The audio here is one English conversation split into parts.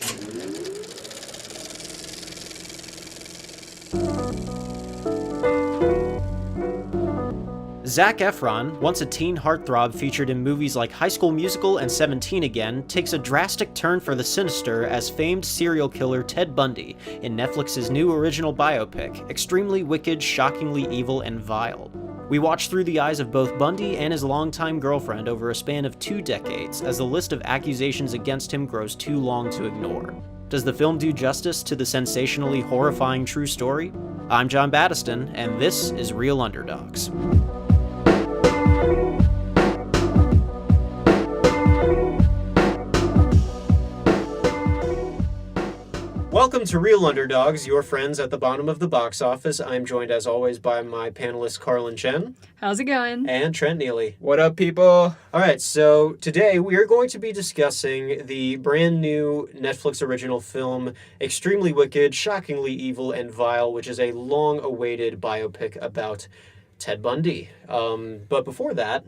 Zac Efron, once a teen heartthrob featured in movies like High School Musical and 17 Again, takes a drastic turn for the sinister as famed serial killer Ted Bundy in Netflix's new original biopic, Extremely Wicked, Shockingly Evil, and Vile. We watch through the eyes of both Bundy and his longtime girlfriend over a span of 2 decades as the list of accusations against him grows too long to ignore. Does the film do justice to the sensationally horrifying true story? I'm John Battiston, and this is Real Underdogs. Welcome to Real Underdogs, your friends at the bottom of the box office. I'm joined, as always, by my panelists, Karlyn, Chen. How's it going? And Trent, Neely. What up, people? All right, so today we are going to be discussing the brand new Netflix original film, Extremely Wicked, Shockingly Evil, and Vile, which is a long-awaited biopic about Ted Bundy. But before that,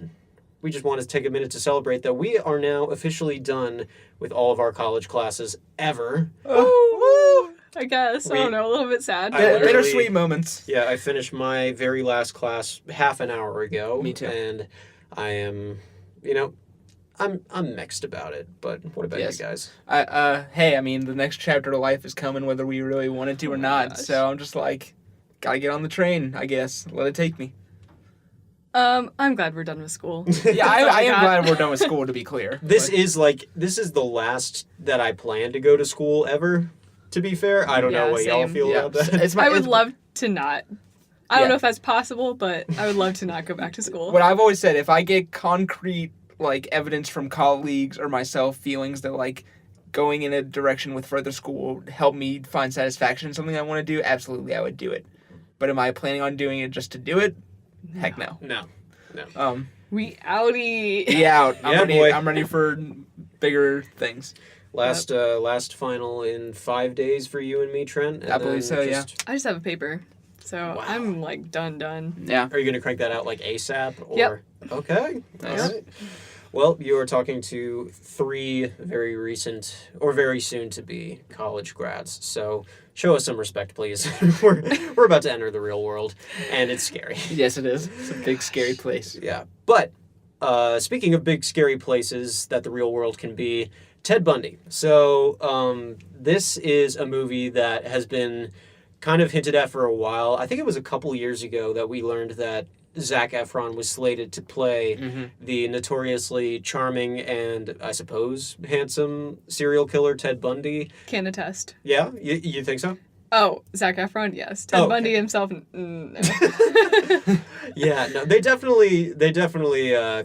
we just want to take a minute to celebrate that we are now officially done with all of our college classes ever. I guess. I don't know, a little bit sad. Bittersweet moments. Yeah, I finished my very last class half an hour ago. Me too. And I am, I'm mixed about it. But what about you guys? Hey, I mean, the next chapter to life is coming whether we really wanted to or not. Gosh. So I'm just like, gotta get on the train, I guess. Let it take me. I'm glad we're done with school. Yeah, I am glad we're done with school, to be clear. This is the last that I plan to go to school ever, to be fair. I don't know what y'all feel about that. I would love to not. I don't know if that's possible, but I would love to not go back to school. What I've always said, if I get concrete, evidence from colleagues or myself, feelings that, going in a direction with further school would help me find satisfaction in something I want to do, absolutely, I would do it. But am I planning on doing it just to do it? Heck no. No. We outie. Yeah, out. Boy. I'm ready for bigger things. Last final in 5 days for you and me, Trent. And I believe so, yeah. I just have a paper, so Wow. I'm done. Yeah. Are you going to crank that out ASAP? Or... Yep. Okay. Nice. All right. Well, you are talking to 3 very recent or very soon to be college grads. So show us some respect, please. we're about to enter the real world, and it's scary. Yes, it is. It's a big, scary place. Yeah. But speaking of big, scary places that the real world can be, Ted Bundy. So this is a movie that has been kind of hinted at for a while. I think it was a couple years ago that we learned that Zac Efron was slated to play the notoriously charming and, I suppose, handsome serial killer Ted Bundy. Can attest. Yeah? You think so? Oh, Zac Efron, yes. Ted Bundy himself, no. Yeah, no, they definitely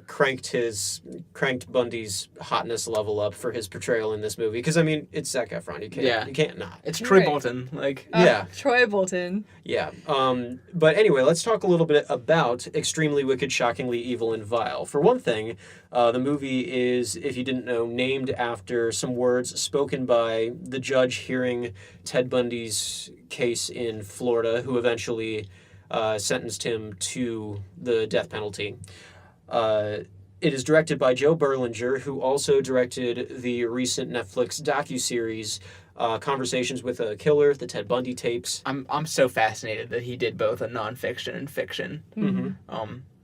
cranked Bundy's hotness level up for his portrayal in this movie. Because it's Zac Efron. You can't not. It's Troy Right. Bolton. Yeah. Troy Bolton. Yeah. But anyway, let's talk a little bit about Extremely Wicked, Shockingly Evil, and Vile. For one thing, the movie is, if you didn't know, named after some words spoken by the judge hearing Ted Bundy's case in Florida, who eventually sentenced him to the death penalty. It is directed by Joe Berlinger, who also directed the recent Netflix docuseries Conversations with a Killer, the Ted Bundy tapes. I'm so fascinated that he did both a nonfiction and fiction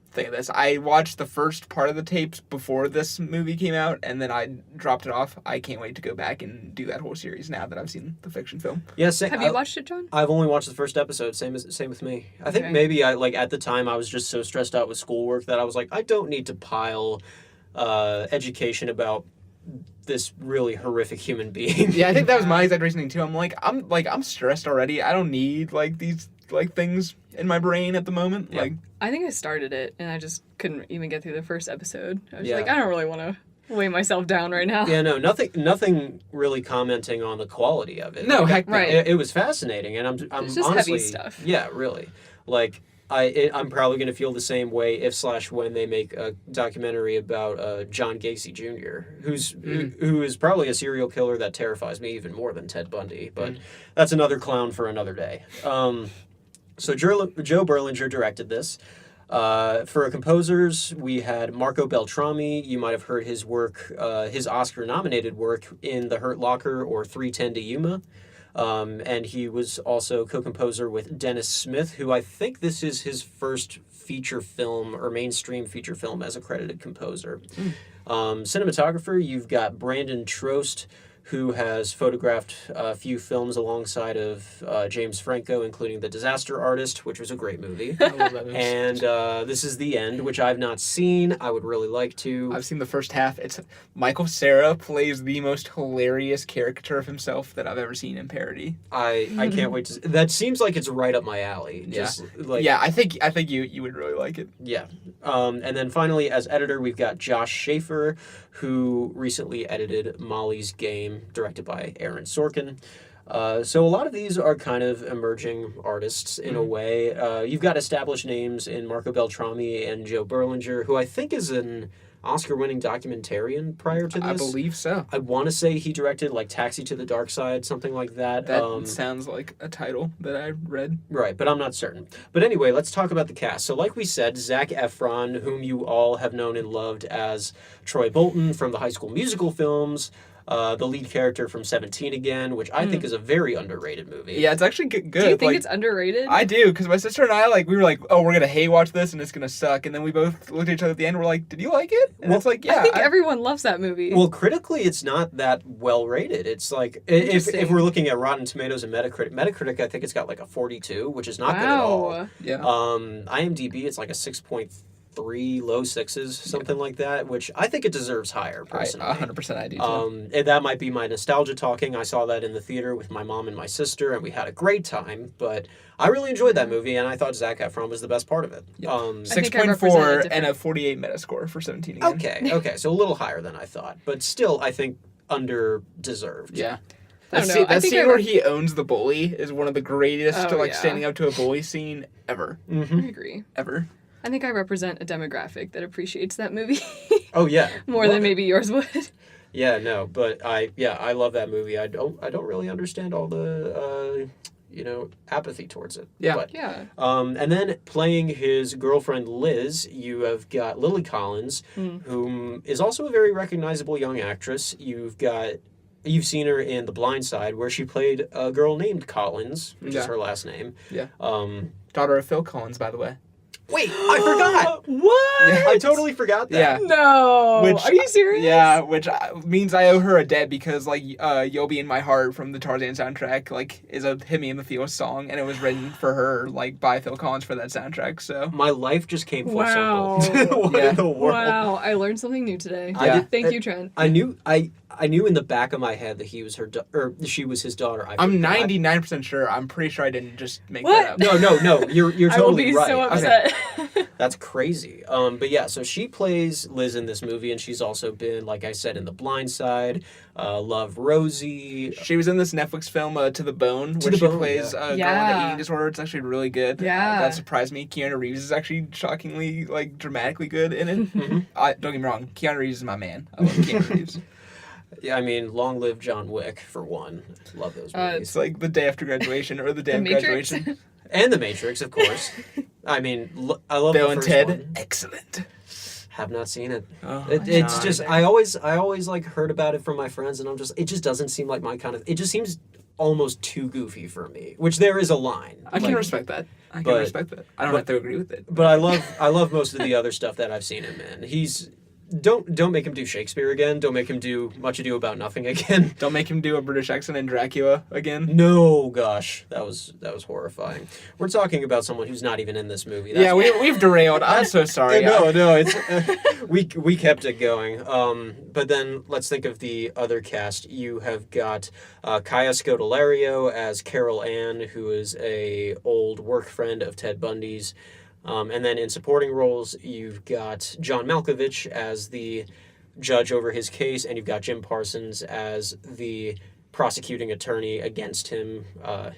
thing of this. I watched the first part of the tapes before this movie came out, and then I dropped it off. I can't wait to go back and do that whole series now that I've seen the fiction film. Yeah, Have you watched it, John? I've only watched the first episode. Same with me. I think maybe at the time I was just so stressed out with schoolwork that I was like, I don't need to pile education about this really horrific human being. Yeah, I think that was my exact reasoning too. I'm stressed already. I don't need these things in my brain at the moment. Yeah. I think I started it, and I just couldn't even get through the first episode. I was Yeah. I don't really want to weigh myself down right now. Yeah, no, nothing really commenting on the quality of it. No, heck no. Right. It was fascinating, and I'm It's just honestly, heavy stuff. Yeah, really. I'm probably going to feel the same way if/when they make a documentary about John Gacy Jr., who is probably a serial killer that terrifies me even more than Ted Bundy. But that's another clown for another day. So Joe Berlinger directed this. For composers, we had Marco Beltrami. You might have heard his work, his Oscar-nominated work in The Hurt Locker or 3:10 to Yuma. And he was also co-composer with Dennis Smith, who I think this is his first feature film or mainstream feature film as a credited composer. Cinematographer, you've got Brandon Trost, who has photographed a few films alongside of James Franco, including The Disaster Artist, which was a great movie. I love that movie. And This Is the End, which I've not seen. I would really like to. I've seen the first half. It's Michael Cera plays the most hilarious caricature of himself that I've ever seen in parody. I can't wait to see. That seems like it's right up my alley. Just, Yeah, I think you would really like it. Yeah. And then finally, as editor, we've got Josh Schaefer, who recently edited Molly's Game, directed by Aaron Sorkin. So a lot of these are kind of emerging artists in a way. You've got established names in Marco Beltrami and Joe Berlinger, who I think is an Oscar-winning documentarian prior to this. I believe so. I want to say he directed like Taxi to the Dark Side, something like that. That sounds like a title that I read. Right, but I'm not certain. But anyway, let's talk about the cast. So like we said, Zac Efron, whom you all have known and loved as Troy Bolton from the High School Musical films, the lead character from 17 Again, which I think is a very underrated movie. Yeah, it's actually good. Do you think it's underrated? I do, because my sister and I, we were like, oh, we're going to hate watch this and it's going to suck. And then we both looked at each other at the end and we're like, did you like it? And it's like, yeah. I think everyone loves that movie. Well, critically, it's not that well rated. It's like, if we're looking at Rotten Tomatoes and Metacritic, I think it's got like a 42, which is not good at all. Yeah. IMDb, it's like a 6.3, low 6s, something like that, which I think it deserves higher, personally. 100% I do, too. And that might be my nostalgia talking. I saw that in the theater with my mom and my sister, and we had a great time, but I really enjoyed that movie, and I thought Zac Efron was the best part of it. Yep. 6.4 and a 48 Metascore for 17 Again. Okay, so a little higher than I thought, but still, I think under-deserved. Yeah. I don't know. That scene where he owns the bully is one of the greatest yeah. standing up to a bully scene ever. Mm-hmm. I agree. Ever. I think I represent a demographic that appreciates that movie. Oh yeah, More than maybe yours would. Yeah, no, but I love that movie. I don't really understand all the apathy towards it. Yeah. But, Yeah. and then playing his girlfriend Liz, you have got Lily Collins, whom is also a very recognizable young actress. You've seen her in The Blind Side, where she played a girl named Collins, which is her last name. Yeah. Daughter of Phil Collins, by the way. Wait, I forgot. What? Yeah, I totally forgot that. Yeah. No. Are you serious? Yeah, which means I owe her a debt because "You'll Be in My Heart" from the Tarzan soundtrack is a "Hit Me in the Feels" song, and it was written for her by Phil Collins for that soundtrack. So My life just came full Wow. circle. What in the world? Wow, I learned something new today. Yeah. Thank you, Trent. I knew in the back of my head that he was or she was his daughter. I'm 99% sure. I'm pretty sure I didn't just make What? that up. No. You're I will totally be right. so upset. That's crazy. But yeah, so she plays Liz in this movie, and she's also been, like I said, in The Blind Side, Love, Rosie. She was in this Netflix film, To the Bone, where she plays a girl with an eating disorder. It's actually really good. Yeah. That surprised me. Keanu Reeves is actually shockingly, dramatically good in it. Don't get me wrong. Keanu Reeves is my man. I love Keanu Reeves. Yeah, I mean, long live John Wick, for one. Love those movies. It's like the day after graduation or the day The of Matrix? graduation. And The Matrix, of course. I mean, I love Bill the and first Ted, one. excellent. Have not seen it. Oh, It's just I always heard about it from my friends, and it just doesn't seem like my kind of. It just seems almost too goofy for me. Which there is a line. I can respect that. I don't have to agree with it. But I love most of the other stuff that I've seen him in. He's don't make him do Shakespeare again. Don't make him do Much Ado About Nothing again. Don't make him do a British accent in Dracula again. No, gosh, that was horrifying. We're talking about someone who's not even in this movie. We've derailed. I'm so sorry. No, it's we kept it going. But then let's think of the other cast. You have got Kaya Scodelario as Carol Ann, who is a old work friend of Ted Bundy's. And then in supporting roles, you've got John Malkovich as the judge over his case, and you've got Jim Parsons as the prosecuting attorney against him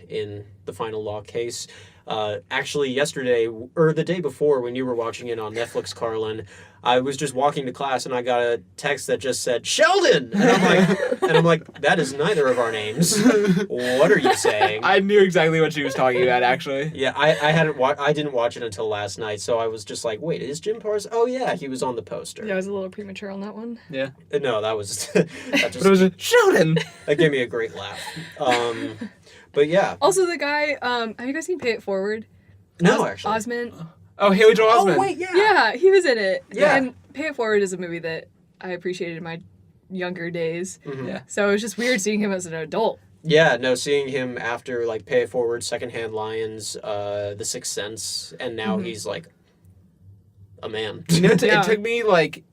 in the final law case. Actually, yesterday, or the day before when you were watching it on Netflix, Karlyn, I was just walking to class and I got a text that just said, Sheldon! And I'm like, that is neither of our names. What are you saying? I knew exactly what she was talking about, actually. Yeah, I didn't watch it until last night, so I was just like, wait, is Jim Parsons? Oh yeah, he was on the poster. Yeah, I was a little premature on that one. Yeah. No, that was... that But it was a Sheldon! That gave me a great laugh. But yeah. Also, the guy, have you guys seen Pay It Forward? No, actually. Osment. Oh, Haley Joel Osment. Oh, wait, yeah. Yeah, he was in it. Yeah. And Pay It Forward is a movie that I appreciated in my younger days. Mm-hmm. Yeah. So it was just weird seeing him as an adult. Yeah, no, seeing him after, like, Pay It Forward, Secondhand Lions, The Sixth Sense, and now he's, like, a man. You know, Yeah. it took me, like,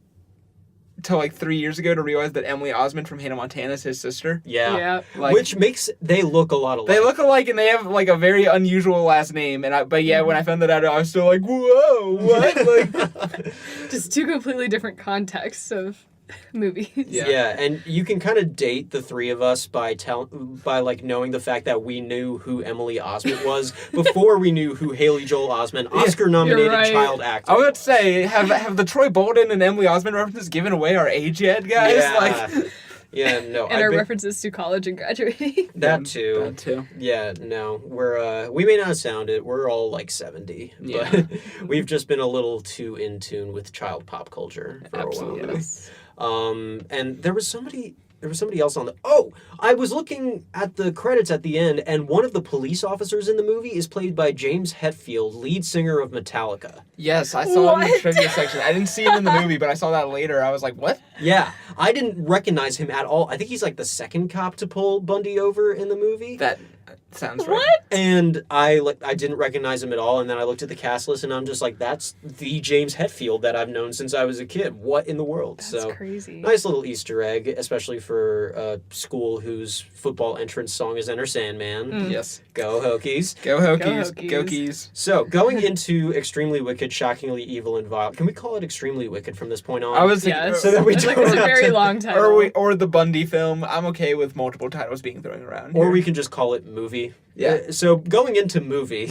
till, like, 3 years ago to realize that Emily Osment from Hannah Montana is his sister. Yeah. Yeah. Like, Which makes... They look a lot alike. they look alike and they have, like, a very unusual last name. But yeah, when I found that out, I was still like, whoa, what? Like, Just two completely different contexts of movies. Yeah, and you can kind of date the three of us by like knowing the fact that we knew who Emily Osment was before we knew who Haley Joel Osment, Oscar-nominated You're right. child actor. I was about to say, have the Troy Bolton and Emily Osment references given away our age yet, guys? Yeah. Like, Yeah, no. And our references to college and graduating. That too. That too. Yeah, no. We're we may not sound it. We're all like 70, Yeah. but we've just been a little too in tune with child pop culture for Absolutely. a while. Yes. And there was somebody else on the... Oh! I was looking at the credits at the end, and one of the police officers in the movie is played by James Hetfield, lead singer of Metallica. Yes, I saw him in the What? trivia section. I didn't see him in the movie, but I saw that later. I was like, what? Yeah, I didn't recognize him at all. I think he's like the second cop to pull Bundy over in the movie. That sounds right. What? And I didn't recognize him at all, and then I looked at the cast list, and I'm just like, that's the James Hetfield that I've known since I was a kid. What in the world? That's crazy. Nice little Easter egg, especially for a school whose football entrance song is Enter Sandman. Yes. Go Hokies. Go Hokies. Hokies. Go Keys. So, going into Extremely Wicked, Shockingly Evil, and Vile. Can we call it Extremely Wicked from this point on? I was thinking, Yes. So that we It's like don't it's a have very to- long title. or the Bundy film. I'm okay with multiple titles being thrown around. Or here. we can just call it movie. Yeah. So going into movie.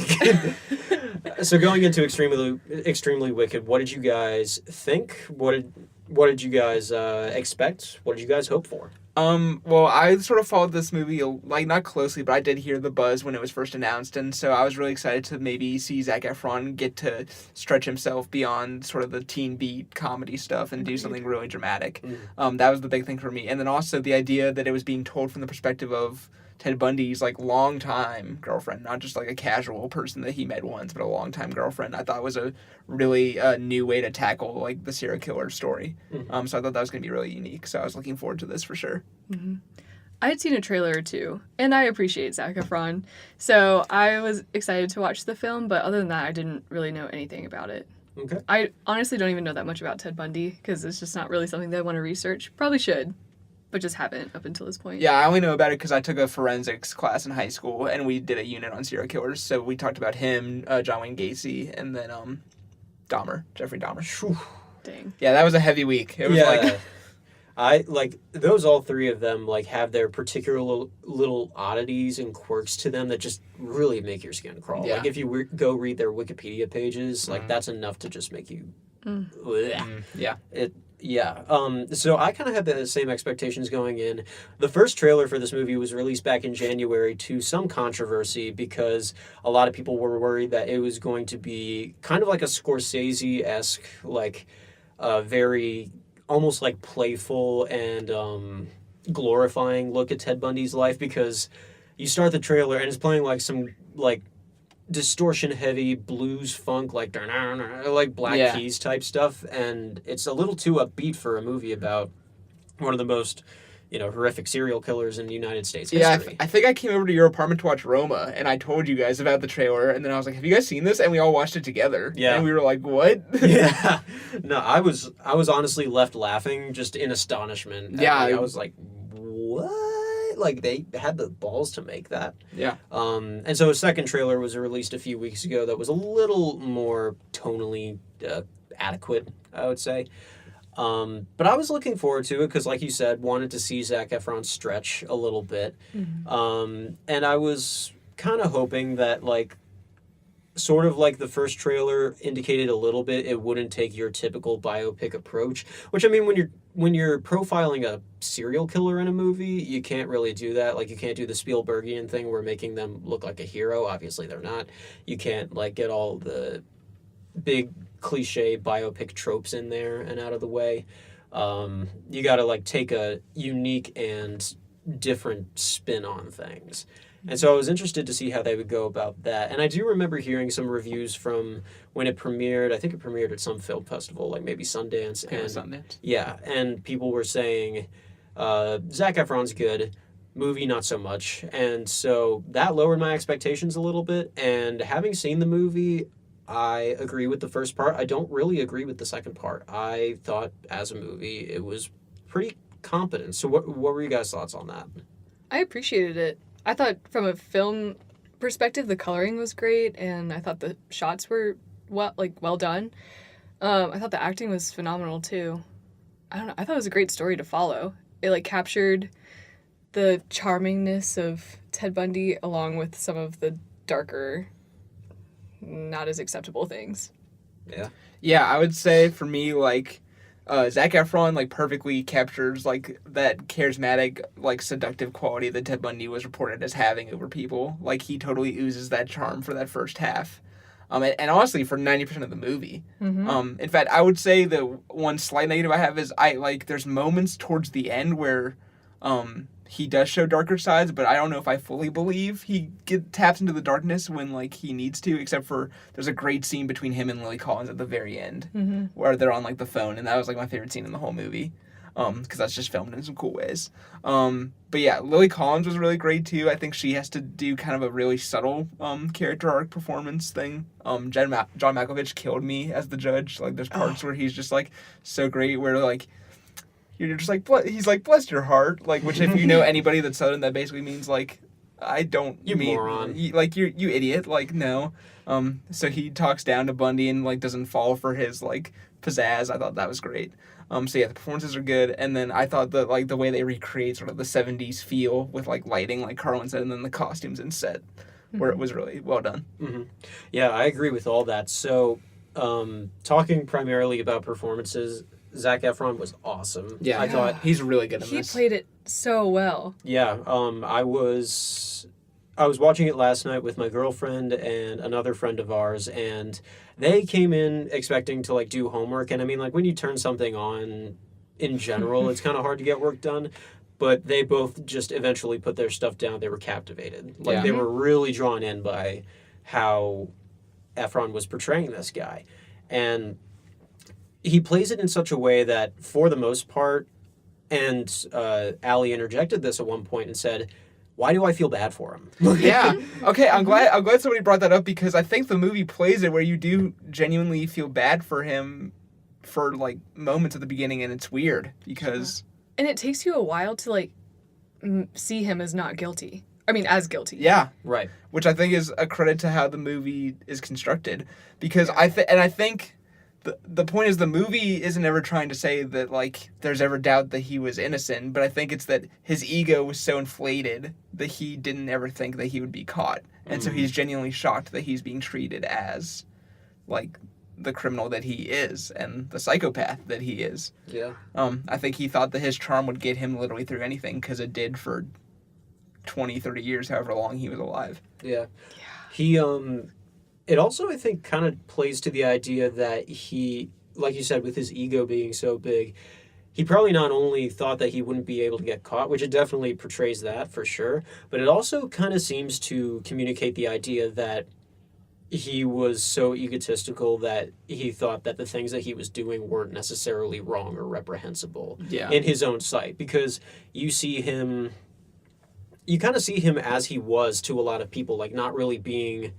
So going into Extremely Wicked, what did you guys think? What did you guys expect? What did you guys hope for? Well, I sort of followed this movie, like, not closely, but I did hear the buzz when it was first announced, and so I was really excited to maybe see Zac Efron get to stretch himself beyond sort of the teen beat comedy stuff and do something really dramatic. That was the big thing for me. And then also the idea that it was being told from the perspective of Ted Bundy's, like, longtime girlfriend, not just, like, a casual person that he met once, but a longtime girlfriend, I thought was a really new way to tackle, like, the serial killer story. So I thought that was going to be really unique, so I was looking forward to this for sure. I had seen a trailer or two, and I appreciate Zac Efron, so I was excited to watch the film, but other than that, I didn't really know anything about it. Okay. I honestly don't even know that much about Ted Bundy, because it's just not really something that I want to research. Probably should, but just haven't up until this point. Yeah, I only know about it because I took a forensics class in high school, and we did a unit on serial killers, so we talked about him, John Wayne Gacy, and then Jeffrey Dahmer. Dang. Yeah, that was a heavy week. It was like... I like those. All three of them like have their particular little oddities and quirks to them that just really make your skin crawl. Yeah. Like if you go read their Wikipedia pages, like that's enough to just make you. Yeah. So I kind of had the same expectations going in. The first trailer for this movie was released back in January to some controversy because a lot of people were worried that it was going to be kind of like a Scorsese-esque, like very almost like playful and glorifying look at Ted Bundy's life, because you start the trailer and it's playing like some like distortion heavy blues funk like Black Keys type stuff, and it's a little too upbeat for a movie about one of the most horrific serial killers in the United States history. I think I came over to your apartment to watch Roma, and I told you guys about the trailer, and then I was like, have you guys seen this? And we all watched it together. Yeah. And we were like, what? Yeah. No, I was honestly left laughing just in astonishment. Yeah. I was like, what? Like they had the balls to make that. Yeah. And so a second trailer was released a few weeks ago that was a little more tonally adequate, I would say. But I was looking forward to it because, like you said, wanted to see Zac Efron stretch a little bit. And I was kind of hoping that, like, sort of like the first trailer indicated a little bit, it wouldn't take your typical biopic approach. Which, I mean, when you're profiling a serial killer in a movie, you can't really do that. Like, you can't do the Spielbergian thing where making them look like a hero. Obviously, they're not. You can't, like, get all the big cliche biopic tropes in there and out of the way. You got to, like, take a unique and different spin on things. And so I was interested to see how they would go about that. And I do remember hearing some reviews from when it premiered. I think it premiered at some film festival, like maybe Sundance. Yeah, Sundance. Yeah, and people were saying, Zac Efron's good, movie not so much. And so that lowered my expectations a little bit. And having seen the movie, I agree with the first part. I don't really agree with the second part. I thought as a movie it was pretty competent. So what were you guys' thoughts on that? I appreciated it. I thought from a film perspective, the coloring was great, and I thought the shots were well done. I thought the acting was phenomenal too. I don't know. I thought it was a great story to follow. It like captured the charmingness of Ted Bundy along with some of the darker, not as acceptable things. Yeah. Yeah, I would say for me, like, Zac Efron, like, perfectly captures, like, that charismatic, like, seductive quality that Ted Bundy was reported as having over people. Like, he totally oozes that charm for that first half. And honestly, for 90% of the movie. Mm-hmm. In fact, I would say the one slight negative I have is there's moments towards the end where, he does show darker sides, but I don't know if I fully believe he taps into the darkness when, like, he needs to, except for there's a great scene between him and Lily Collins at the very end, where they're on, like, the phone, and that was, like, my favorite scene in the whole movie, because that's just filmed in some cool ways. But yeah, Lily Collins was really great, too. I think she has to do kind of a really subtle character arc performance thing. John Malkovich killed me as the judge. Like, there's parts where he's just, like, so great, where, like, you're just like, he's like, bless your heart, like, which if you know anybody that's Southern, that basically means, like, I don't You mean, moron. You idiot, like, no. So he talks down to Bundy and, like, doesn't fall for his, like, pizzazz. I thought that was great. So yeah, the performances are good, and then I thought that, like, the way they recreate sort of the 70s feel with, like, lighting, like Karlyn said, and then the costumes and set, where it was really well done. Mm-hmm. Yeah, I agree with all that. So, talking primarily about performances, Zac Efron was awesome. Yeah, I thought he's really good in He this. played it so well. Yeah, I was watching it last night with my girlfriend and another friend of ours, and they came in expecting to, like, do homework. And I mean, like, when you turn something on in general, it's kind of hard to get work done. But they both just eventually put their stuff down. They were captivated. Like, they were really drawn in by how Efron was portraying this guy. And he plays it in such a way that, for the most part, and Allie interjected this at one point and said, why do I feel bad for him? Yeah. Okay, I'm glad somebody brought that up, because I think the movie plays it where you do genuinely feel bad for him for, like, moments at the beginning, and it's weird because... And it takes you a while to, like, see him as not guilty. I mean, as guilty. Yeah. Right. Which I think is a credit to how the movie is constructed, because I think the point is the movie isn't ever trying to say that, like, there's ever doubt that he was innocent, but I think it's that his ego was so inflated that he didn't ever think that he would be caught. And so he's genuinely shocked that he's being treated as, like, the criminal that he is and the psychopath that he is. Yeah. I think he thought that his charm would get him literally through anything, because it did for 20, 30 years, however long he was alive. Yeah. He, it also, I think, kind of plays to the idea that he, like you said, with his ego being so big, he probably not only thought that he wouldn't be able to get caught, which it definitely portrays that for sure, but it also kind of seems to communicate the idea that he was so egotistical that he thought that the things that he was doing weren't necessarily wrong or reprehensible in his own sight, because you kind of see him as he was to a lot of people, like, not really being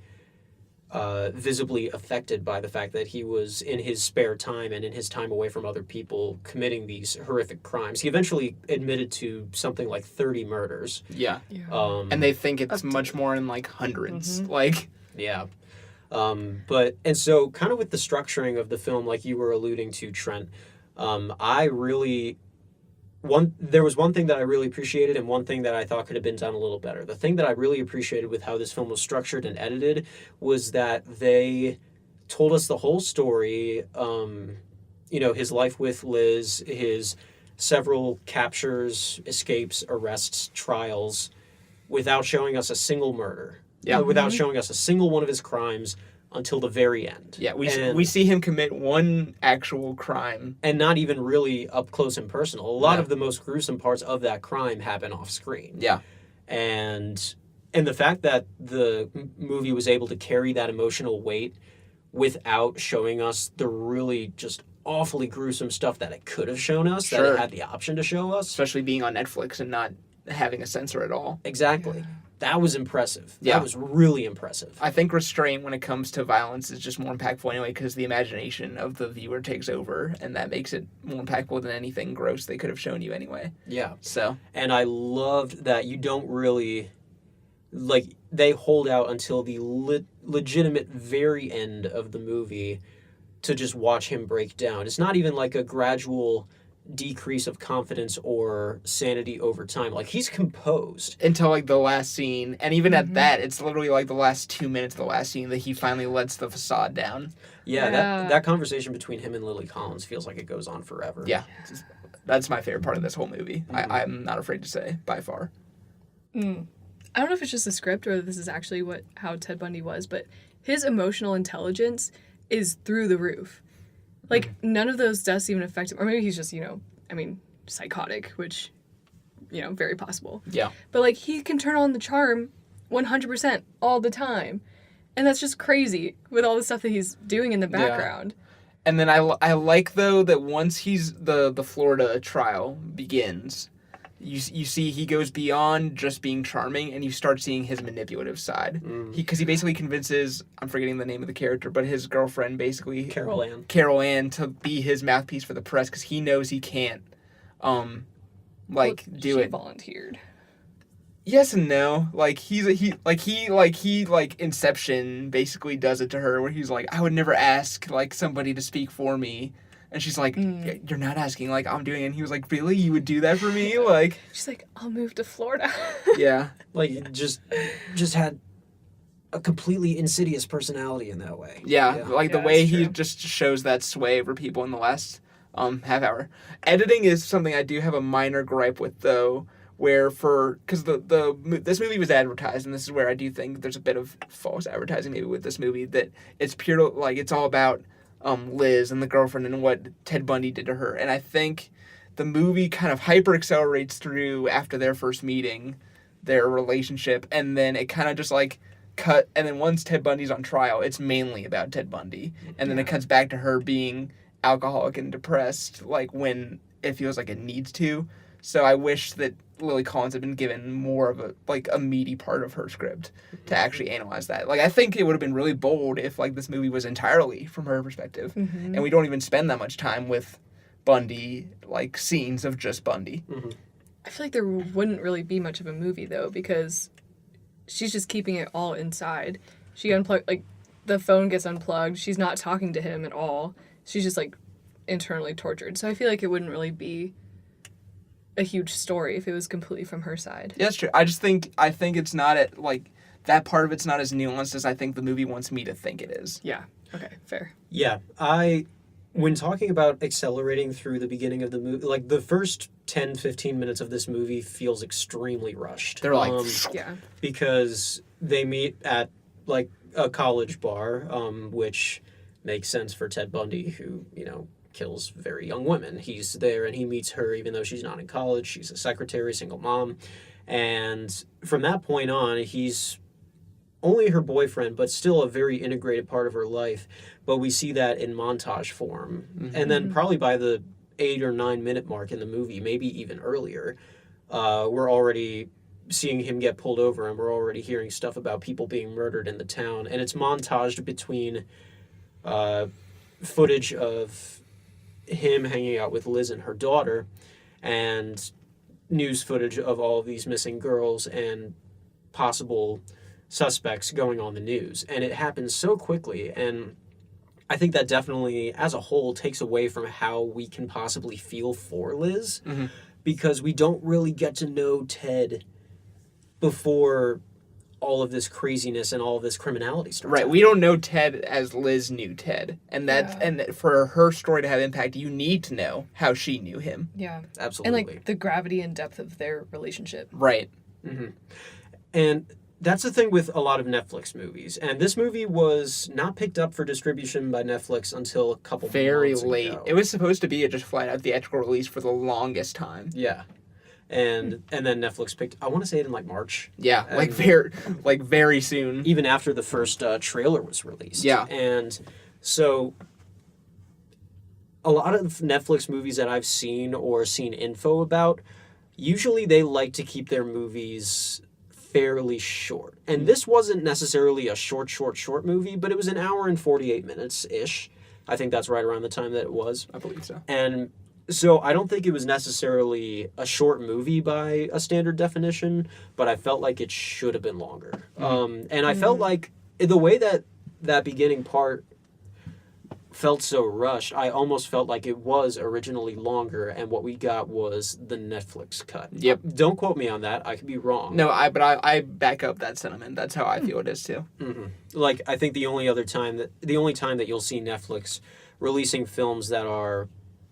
visibly affected by the fact that he was, in his spare time and in his time away from other people, committing these horrific crimes. He eventually admitted to something like 30 murders. Yeah. And they think it's much more in, like, hundreds. Like... Yeah. And so kind of with the structuring of the film, like you were alluding to, Trent, I really There was one thing that I really appreciated and one thing that I thought could have been done a little better. The thing that I really appreciated with how this film was structured and edited was that they told us the whole story, his life with Liz, his several captures, escapes, arrests, trials, without showing us a single murder. Yeah. Without showing us a single one of his crimes until the very end. Yeah, we see him commit one actual crime. And not even really up close and personal. A lot of the most gruesome parts of that crime happen off screen. Yeah. And the fact that the movie was able to carry that emotional weight without showing us the really just awfully gruesome stuff that it could have shown us, that it had the option to show us. Especially being on Netflix and not having a censor at all. Exactly. Yeah. That was impressive. Yeah. That was really impressive. I think restraint when it comes to violence is just more impactful anyway because the imagination of the viewer takes over and that makes it more impactful than anything gross they could have shown you anyway. Yeah. So. And I loved that you don't really... they hold out until the legitimate very end of the movie to just watch him break down. It's not even like a gradual decrease of confidence or sanity over time. He's composed until the last scene, and even at that it's literally the last 2 minutes of the last scene that he finally lets the facade down. That conversation between him and Lily Collins feels like it goes on forever. That's my favorite part of this whole movie. I'm not afraid to say by far. I don't know if it's just the script or this is actually how Ted Bundy was, but his emotional intelligence is through the roof. None of those deaths even affect him. Or maybe he's just, psychotic, which, very possible. Yeah. But, he can turn on the charm 100% all the time. And that's just crazy with all the stuff that he's doing in the background. Yeah. And then I like, though, that once the Florida trial begins, you see he goes beyond just being charming and you start seeing his manipulative side. Because he basically convinces, I'm forgetting the name of the character, but his girlfriend basically... Carol Ann to be his mouthpiece for the press because he knows he can't do it. She volunteered. Yes and no. He Inception basically does it to her where he's I would never ask somebody to speak for me. And she's you're not asking, I'm doing it. And he was really? You would do that for me? She's I'll move to Florida. Yeah. Just had a completely insidious personality in that way. Yeah. The way he just shows that sway over people in the last half hour. Editing is something I do have a minor gripe with, though, where because this movie was advertised, and this is where I do think there's a bit of false advertising maybe with this movie, that it's pure, it's all about Liz and the girlfriend and what Ted Bundy did to her. And I think the movie kind of hyper accelerates through after their first meeting, their relationship, and then it kind of just cut. And then once Ted Bundy's on trial, it's mainly about Ted Bundy. And then it cuts back to her being alcoholic and depressed, when it feels like it needs to. So I wish that Lily Collins had been given more of a meaty part of her script to actually analyze that. I think it would have been really bold if this movie was entirely from her perspective, and we don't even spend that much time with Bundy, scenes of just Bundy. Mm-hmm. I feel like there wouldn't really be much of a movie though because she's just keeping it all inside. She unplugged, the phone gets unplugged. She's not talking to him at all. She's just internally tortured. So I feel like it wouldn't really be a huge story if it was completely from her side. Yeah, that's true. I think it's not that part of it's not as nuanced as I think the movie wants me to think it is. Yeah. Okay. Fair. Yeah. When talking about accelerating through the beginning of the movie, the first 10, 15 minutes of this movie feels extremely rushed. They're yeah. Because they meet at a college bar, which makes sense for Ted Bundy, who, kills very young women. He's there and he meets her even though she's not in college. She's a secretary, single mom. And from that point on, he's only her boyfriend, but still a very integrated part of her life. But we see that in montage form. Mm-hmm. And then probably by the 8 or 9 minute mark in the movie, maybe even earlier, we're already seeing him get pulled over and we're already hearing stuff about people being murdered in the town. And it's montaged between footage of him hanging out with Liz and her daughter and news footage of all of these missing girls and possible suspects going on the news. And it happens so quickly, and I think that definitely as a whole takes away from how we can possibly feel for Liz, because we don't really get to know Ted before all of this craziness and all of this criminality starts. Right, we don't know Ted as Liz knew Ted, and and for her story to have impact, you need to know how she knew him. Yeah, Absolutely. and like the gravity and depth of their relationship. Right. Mm-hmm. And that's the thing with a lot of Netflix movies. And this movie was not picked up for distribution by Netflix until a couple Very months late. ago. It was supposed to be a just flat out theatrical release for the longest time. Yeah. And then Netflix picked, I want to say it in like March. Yeah, And like very soon. even after the first trailer was released. Yeah. And so a lot of Netflix movies that I've seen or seen info about, usually they like to keep their movies fairly short. And this wasn't necessarily a short movie, but it was an hour and 48 minutes-ish. I think that's right around the time that it was. I believe so. And so I don't think it was necessarily a short movie by a standard definition, but I felt like it should have been longer. And I felt like the way that beginning part felt so rushed, I almost felt like it was originally longer, and what we got was the Netflix cut. Yep. Don't quote me on that. I could be wrong. No, I back up that sentiment. That's how I feel it is too. Mm-hmm. Like, I think the only time that you'll see Netflix releasing films that are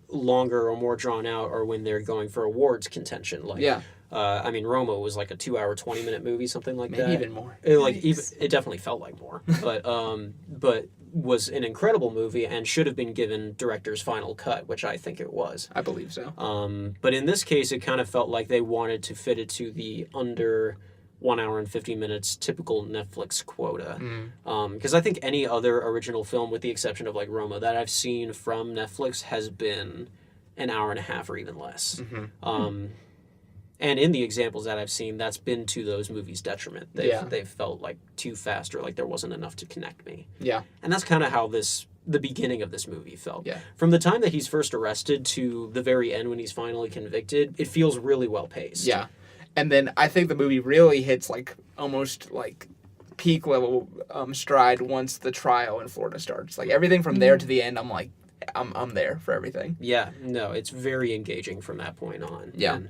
longer or more drawn out are when they're going for awards contention. Like, Yeah. I mean, Roma was like a 2-hour, 20-minute movie, something like Maybe that. even more. It definitely felt like more, but was an incredible movie and should have been given director's final cut, which I think it was. I believe so. But in this case, it kind of felt like they wanted to fit it to the under 1 hour and 50 minutes typical Netflix quota. Because I think any other original film, with the exception of like Roma, that I've seen from Netflix has been an hour and a half or even less. And in the examples that I've seen, that's been to those movies' detriment. They've felt like too fast or like there wasn't enough to connect me. Yeah. And that's kind of how the beginning of this movie felt. Yeah. From the time that he's first arrested to the very end when he's finally convicted, it feels really well paced. Yeah. And then I think the movie really hits like almost like peak level stride once the trial in Florida starts. Like everything from there to the end, I'm like, I'm there for everything. Yeah. No, it's very engaging from that point on. Yeah. And,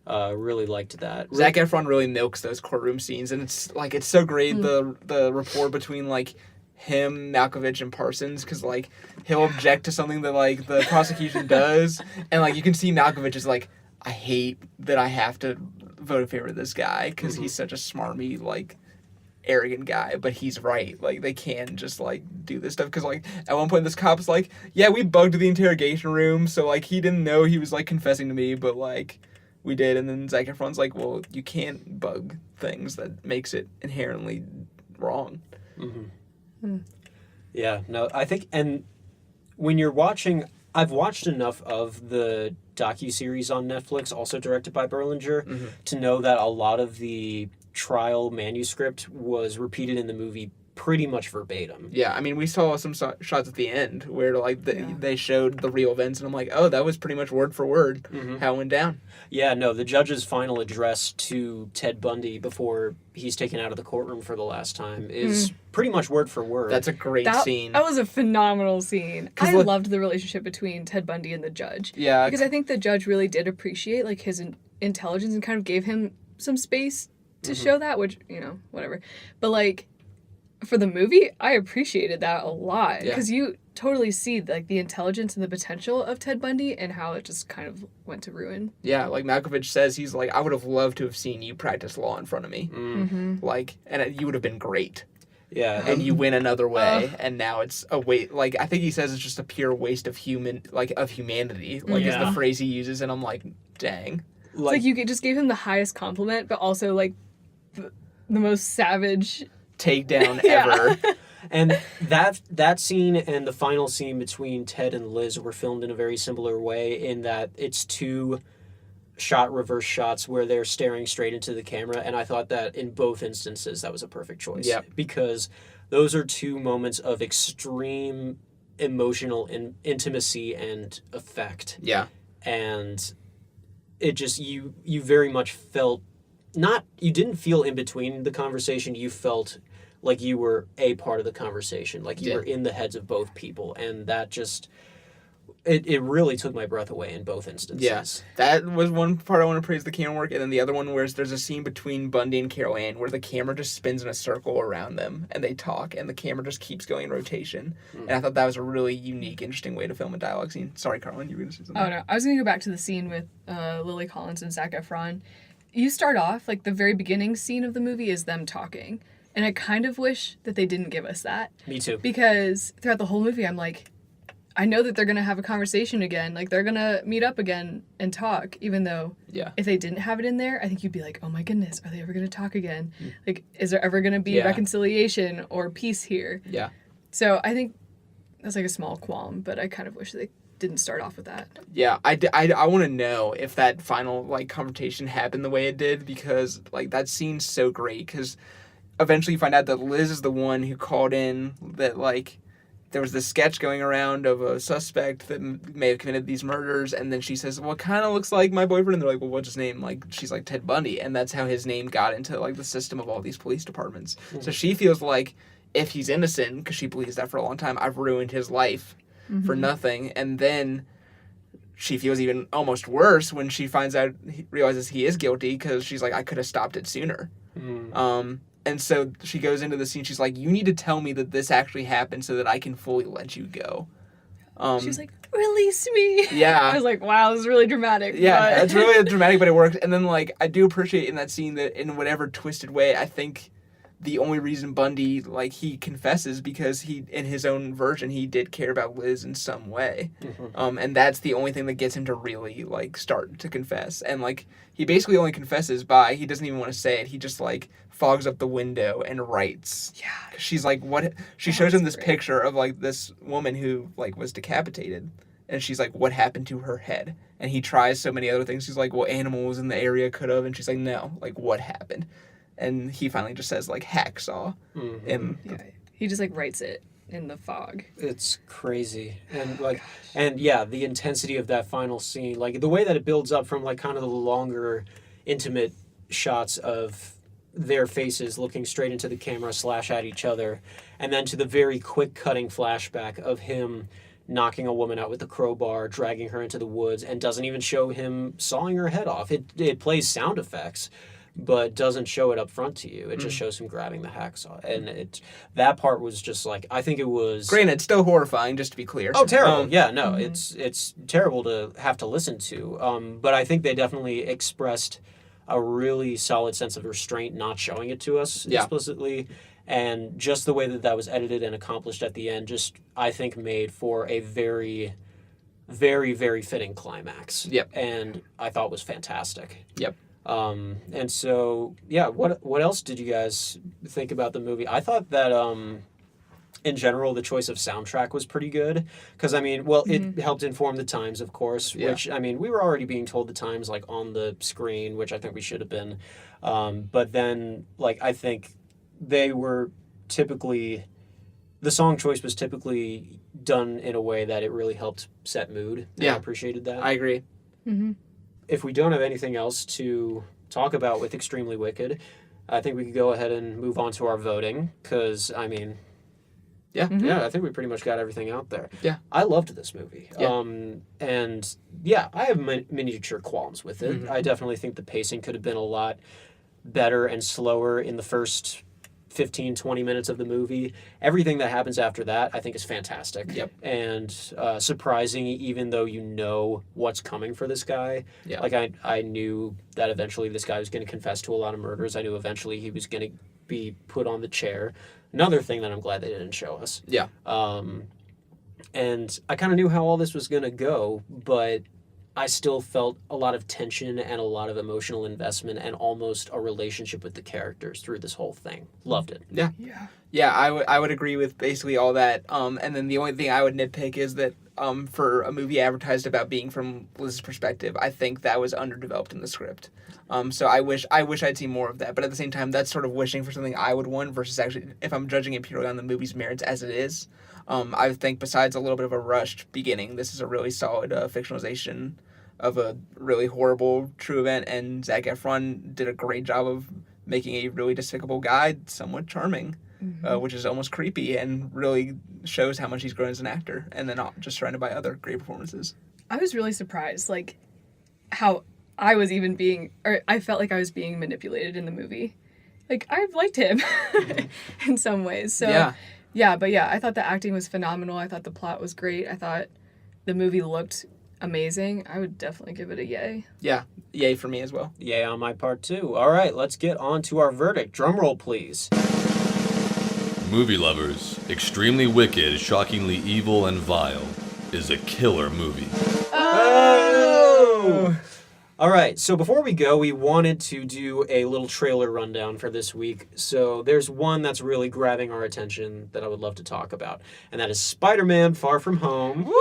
really liked that. Zac Efron really milks those courtroom scenes, and it's so great the rapport between like him, Malkovich, and Parsons, because like he'll object to something that like the prosecution does, and like you can see Malkovich is like, I hate that I have to vote in favor of this guy because he's such a smarmy like arrogant guy, but he's right. Like they can just like do this stuff because like at one point this cop's like, yeah, we bugged the interrogation room, so like he didn't know he was like confessing to me, but like we did. And then Zac Efron's like, well, you can't bug things. That makes it inherently wrong. Yeah, no, I think, and when you're watching, I've watched enough of the docuseries on Netflix, also directed by Berlinger, to know that a lot of the trial manuscript was repeated in the movie pretty much verbatim. Yeah, I mean, we saw some shots at the end where like they showed the real events, and I'm like, oh, that was pretty much word for word how it went down. Yeah, no, the judge's final address to Ted Bundy before he's taken out of the courtroom for the last time is pretty much word for word. That's a great scene. That was a phenomenal scene. I loved the relationship between Ted Bundy and the judge. Yeah. Because I think the judge really did appreciate like his intelligence and kind of gave him some space to show that, which, you know, whatever. But like for the movie, I appreciated that a lot because you totally see like the intelligence and the potential of Ted Bundy and how it just kind of went to ruin. Yeah, like Malkovich says, he's like, I would have loved to have seen you practice law in front of me. Like, and you would have been great. Yeah. And you win another way, and now it's a waste. Like, I think he says it's just a pure waste of humanity. Like, is the phrase he uses, and I'm like, dang. It's like you just gave him the highest compliment, but also like the most savage takedown ever. And that scene and the final scene between Ted and Liz were filmed in a very similar way in that it's two reverse shots where they're staring straight into the camera, and I thought that in both instances that was a perfect choice. Yep. Because those are two moments of extreme emotional intimacy and effect. Yeah. And it just you very much felt you didn't feel in between the conversation, you felt like you were a part of the conversation, like you were in the heads of both people, and that just it really took my breath away in both instances. Yes, that was one part I want to praise the camera work, and then the other one where there's a scene between Bundy and Karlyn where the camera just spins in a circle around them, and they talk, and the camera just keeps going in rotation. And I thought that was a really unique, interesting way to film a dialogue scene. Sorry, Karlyn, you were going to say something? Oh, no. I was going to go back to the scene with Lily Collins and Zac Efron. You start off, like, the very beginning scene of the movie is them talking. And I kind of wish that they didn't give us that. Me too. Because throughout the whole movie, I'm like, I know that they're going to have a conversation again. Like, they're going to meet up again and talk, even though if they didn't have it in there, I think you'd be like, oh my goodness, are they ever going to talk again? Like, is there ever going to be reconciliation or peace here? Yeah. So I think that's like a small qualm, but I kind of wish they didn't start off with that. Yeah, I want to know if that final, like, confrontation happened the way it did, because, like, that scene's so great, because eventually you find out that Liz is the one who called in that, like, there was this sketch going around of a suspect that may have committed these murders, and then she says, well, it kind of looks like my boyfriend, and they're like, well, what's his name? Like, she's like, Ted Bundy, and that's how his name got into, like, the system of all these police departments. Mm-hmm. So she feels like, if he's innocent, because she believes that for a long time, I've ruined his life for nothing, and then she feels even almost worse when she realizes he is guilty, because she's like, I could have stopped it sooner. And so she goes into the scene, she's like, you need to tell me that this actually happened so that I can fully let you go. She's like, release me. Yeah. I was like, wow, this is really dramatic. Yeah, it's really dramatic, but it works. And then, like, I do appreciate in that scene that in whatever twisted way, I think the only reason Bundy, like, he confesses because he, in his own version, he did care about Liz in some way. And that's the only thing that gets him to really, like, start to confess. And, like, he basically only confesses by, he doesn't even want to say it, he just, like, fogs up the window and writes. Yeah. She's like, what? She shows him this picture of, like, this woman who, like, was decapitated. And she's like, what happened to her head? And he tries so many other things. He's like, well, animals in the area could have. And she's like, no, like, what happened? And he finally just says, like, hacksaw. He just, like, writes it in the fog. It's crazy. And, like, the intensity of that final scene, like, the way that it builds up from, like, kind of the longer, intimate shots of their faces looking straight into the camera / at each other, and then to the very quick cutting flashback of him knocking a woman out with a crowbar, dragging her into the woods, and doesn't even show him sawing her head off. It plays sound effects, but doesn't show it up front to you. It just shows him grabbing the hacksaw. And that part was just like, I think it was... Granted, it's still horrifying, just to be clear. Oh, terrible. It's terrible to have to listen to. But I think they definitely expressed a really solid sense of restraint not showing it to us explicitly. And just the way that was edited and accomplished at the end just, I think, made for a very, very, very fitting climax. Yep. And I thought was fantastic. Yep. And so, what else did you guys think about the movie? I thought that, in general, the choice of soundtrack was pretty good. Because, I mean, it helped inform the times, of course, which, I mean, we were already being told the times, like, on the screen, which I think we should have been. But then, like, I think they were typically... The song choice was typically done in a way that it really helped set mood. And I appreciated that. I agree. If we don't have anything else to talk about with Extremely Wicked, I think we could go ahead and move on to our voting, because, I mean... I think we pretty much got everything out there. Yeah. I loved this movie. And, I have miniature qualms with it. I definitely think the pacing could have been a lot better and slower in the first 15, 20 minutes of the movie. Everything that happens after that, I think, is fantastic. Yep. And surprising, even though you know what's coming for this guy. Yeah. Like, I knew that eventually this guy was going to confess to a lot of murders. I knew eventually he was going to be put on the chair. Another thing that I'm glad they didn't show us. Yeah. And I kind of knew how all this was going to go, but I still felt a lot of tension and a lot of emotional investment and almost a relationship with the characters through this whole thing. Loved it. Yeah. Yeah. Yeah, I would agree with basically all that. And then the only thing I would nitpick is that for a movie advertised about being from Liz's perspective, I think that was underdeveloped in the script. So I wish I'd seen more of that. But at the same time, that's sort of wishing for something I would want versus actually, if I'm judging it purely on the movie's merits as it is, I think besides a little bit of a rushed beginning, this is a really solid fictionalization of a really horrible true event, and Zac Efron did a great job of making a really despicable guy somewhat charming, which is almost creepy and really shows how much he's grown as an actor, and then just surrounded by other great performances. I was really surprised, like, how I was even I felt like I was being manipulated in the movie. Like, I liked him in some ways. So, but I thought the acting was phenomenal. I thought the plot was great. I thought the movie looked amazing. I would definitely give it a yay. Yeah, yay for me as well. Yay on my part, too. All right, let's get on to our verdict. Drum roll, please. Movie lovers, extremely wicked, shockingly evil, and vile is a killer movie. Oh! All right, so before we go, we wanted to do a little trailer rundown for this week. So there's one that's really grabbing our attention that I would love to talk about, and that is Spider-Man Far From Home. Woo!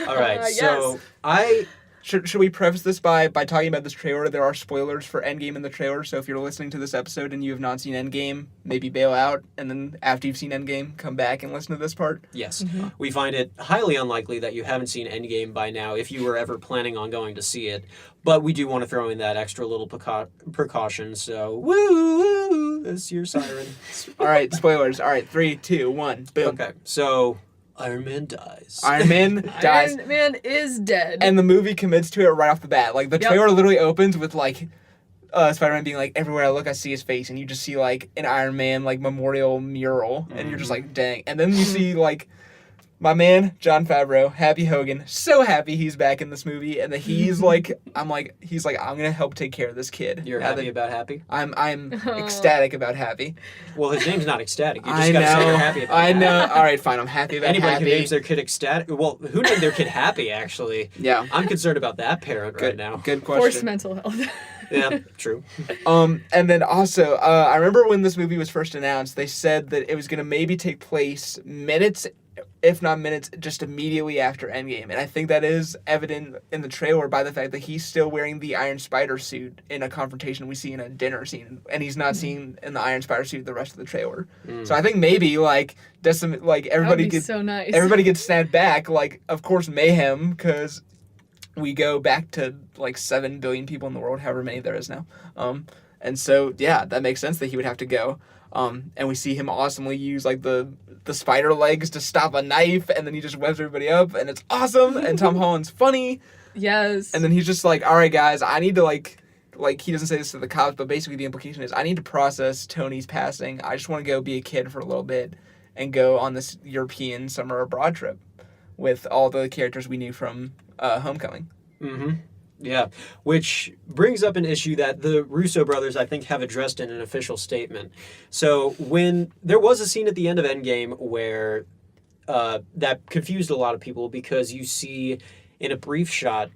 All right, so yes. Should we preface this by talking about this trailer? There are spoilers for Endgame in the trailer, so if you're listening to this episode and you have not seen Endgame, maybe bail out, and then after you've seen Endgame, come back and listen to this part. Yes. We find it highly unlikely that you haven't seen Endgame by now if you were ever planning on going to see it, but we do want to throw in that extra little precaution, so woo! That's your siren. All right, spoilers. All right, 3, 2, 1, boom. Okay, so Iron Man dies. Iron Man dies. Iron Man is dead. And the movie commits to it right off the bat. Like, the trailer literally opens with, like, Spider-Man being like, everywhere I look, I see his face. And you just see, like, an Iron Man, like, memorial mural. And you're just like, dang. And then you see, like, my man, Jon Favreau, Happy Hogan, so happy he's back in this movie. And that he's like, I'm going to help take care of this kid. You're happy about Happy? I'm ecstatic about Happy. Well, his name's not ecstatic. You just gotta say you're happy about I Happy. know. All right, fine. I'm happy about Anybody Happy. who names their kid ecstatic, well, who named their kid Happy, actually? Yeah. I'm concerned about that parent right now. Good question. Forced mental health. Yeah, true. And then also, I remember when this movie was first announced, they said that it was going to maybe take place minutes, if not minutes, just immediately after Endgame. And I think that is evident in the trailer by the fact that he's still wearing the Iron Spider suit in a confrontation we see in a dinner scene. And he's not seen in the Iron Spider suit the rest of the trailer. So I think maybe, like, everybody gets so nice. Everybody gets snapped back. Like, of course, mayhem, because we go back to, like, 7 billion people in the world, however many there is now. And so, yeah, that makes sense that he would have to go. And we see him awesomely use, like, the spider legs to stop a knife, and then he just webs everybody up, and it's awesome, and Tom Holland's funny. Yes. And then he's just like, all right, guys, I need to, like, he doesn't say this to the cops, but basically the implication is, I need to process Tony's passing. I just want to go be a kid for a little bit and go on this European summer abroad trip with all the characters we knew from Homecoming. Mm-hmm. Yeah, which brings up an issue that the Russo brothers, I think, have addressed in an official statement. So when there was a scene at the end of Endgame where that confused a lot of people because you see in a brief shot,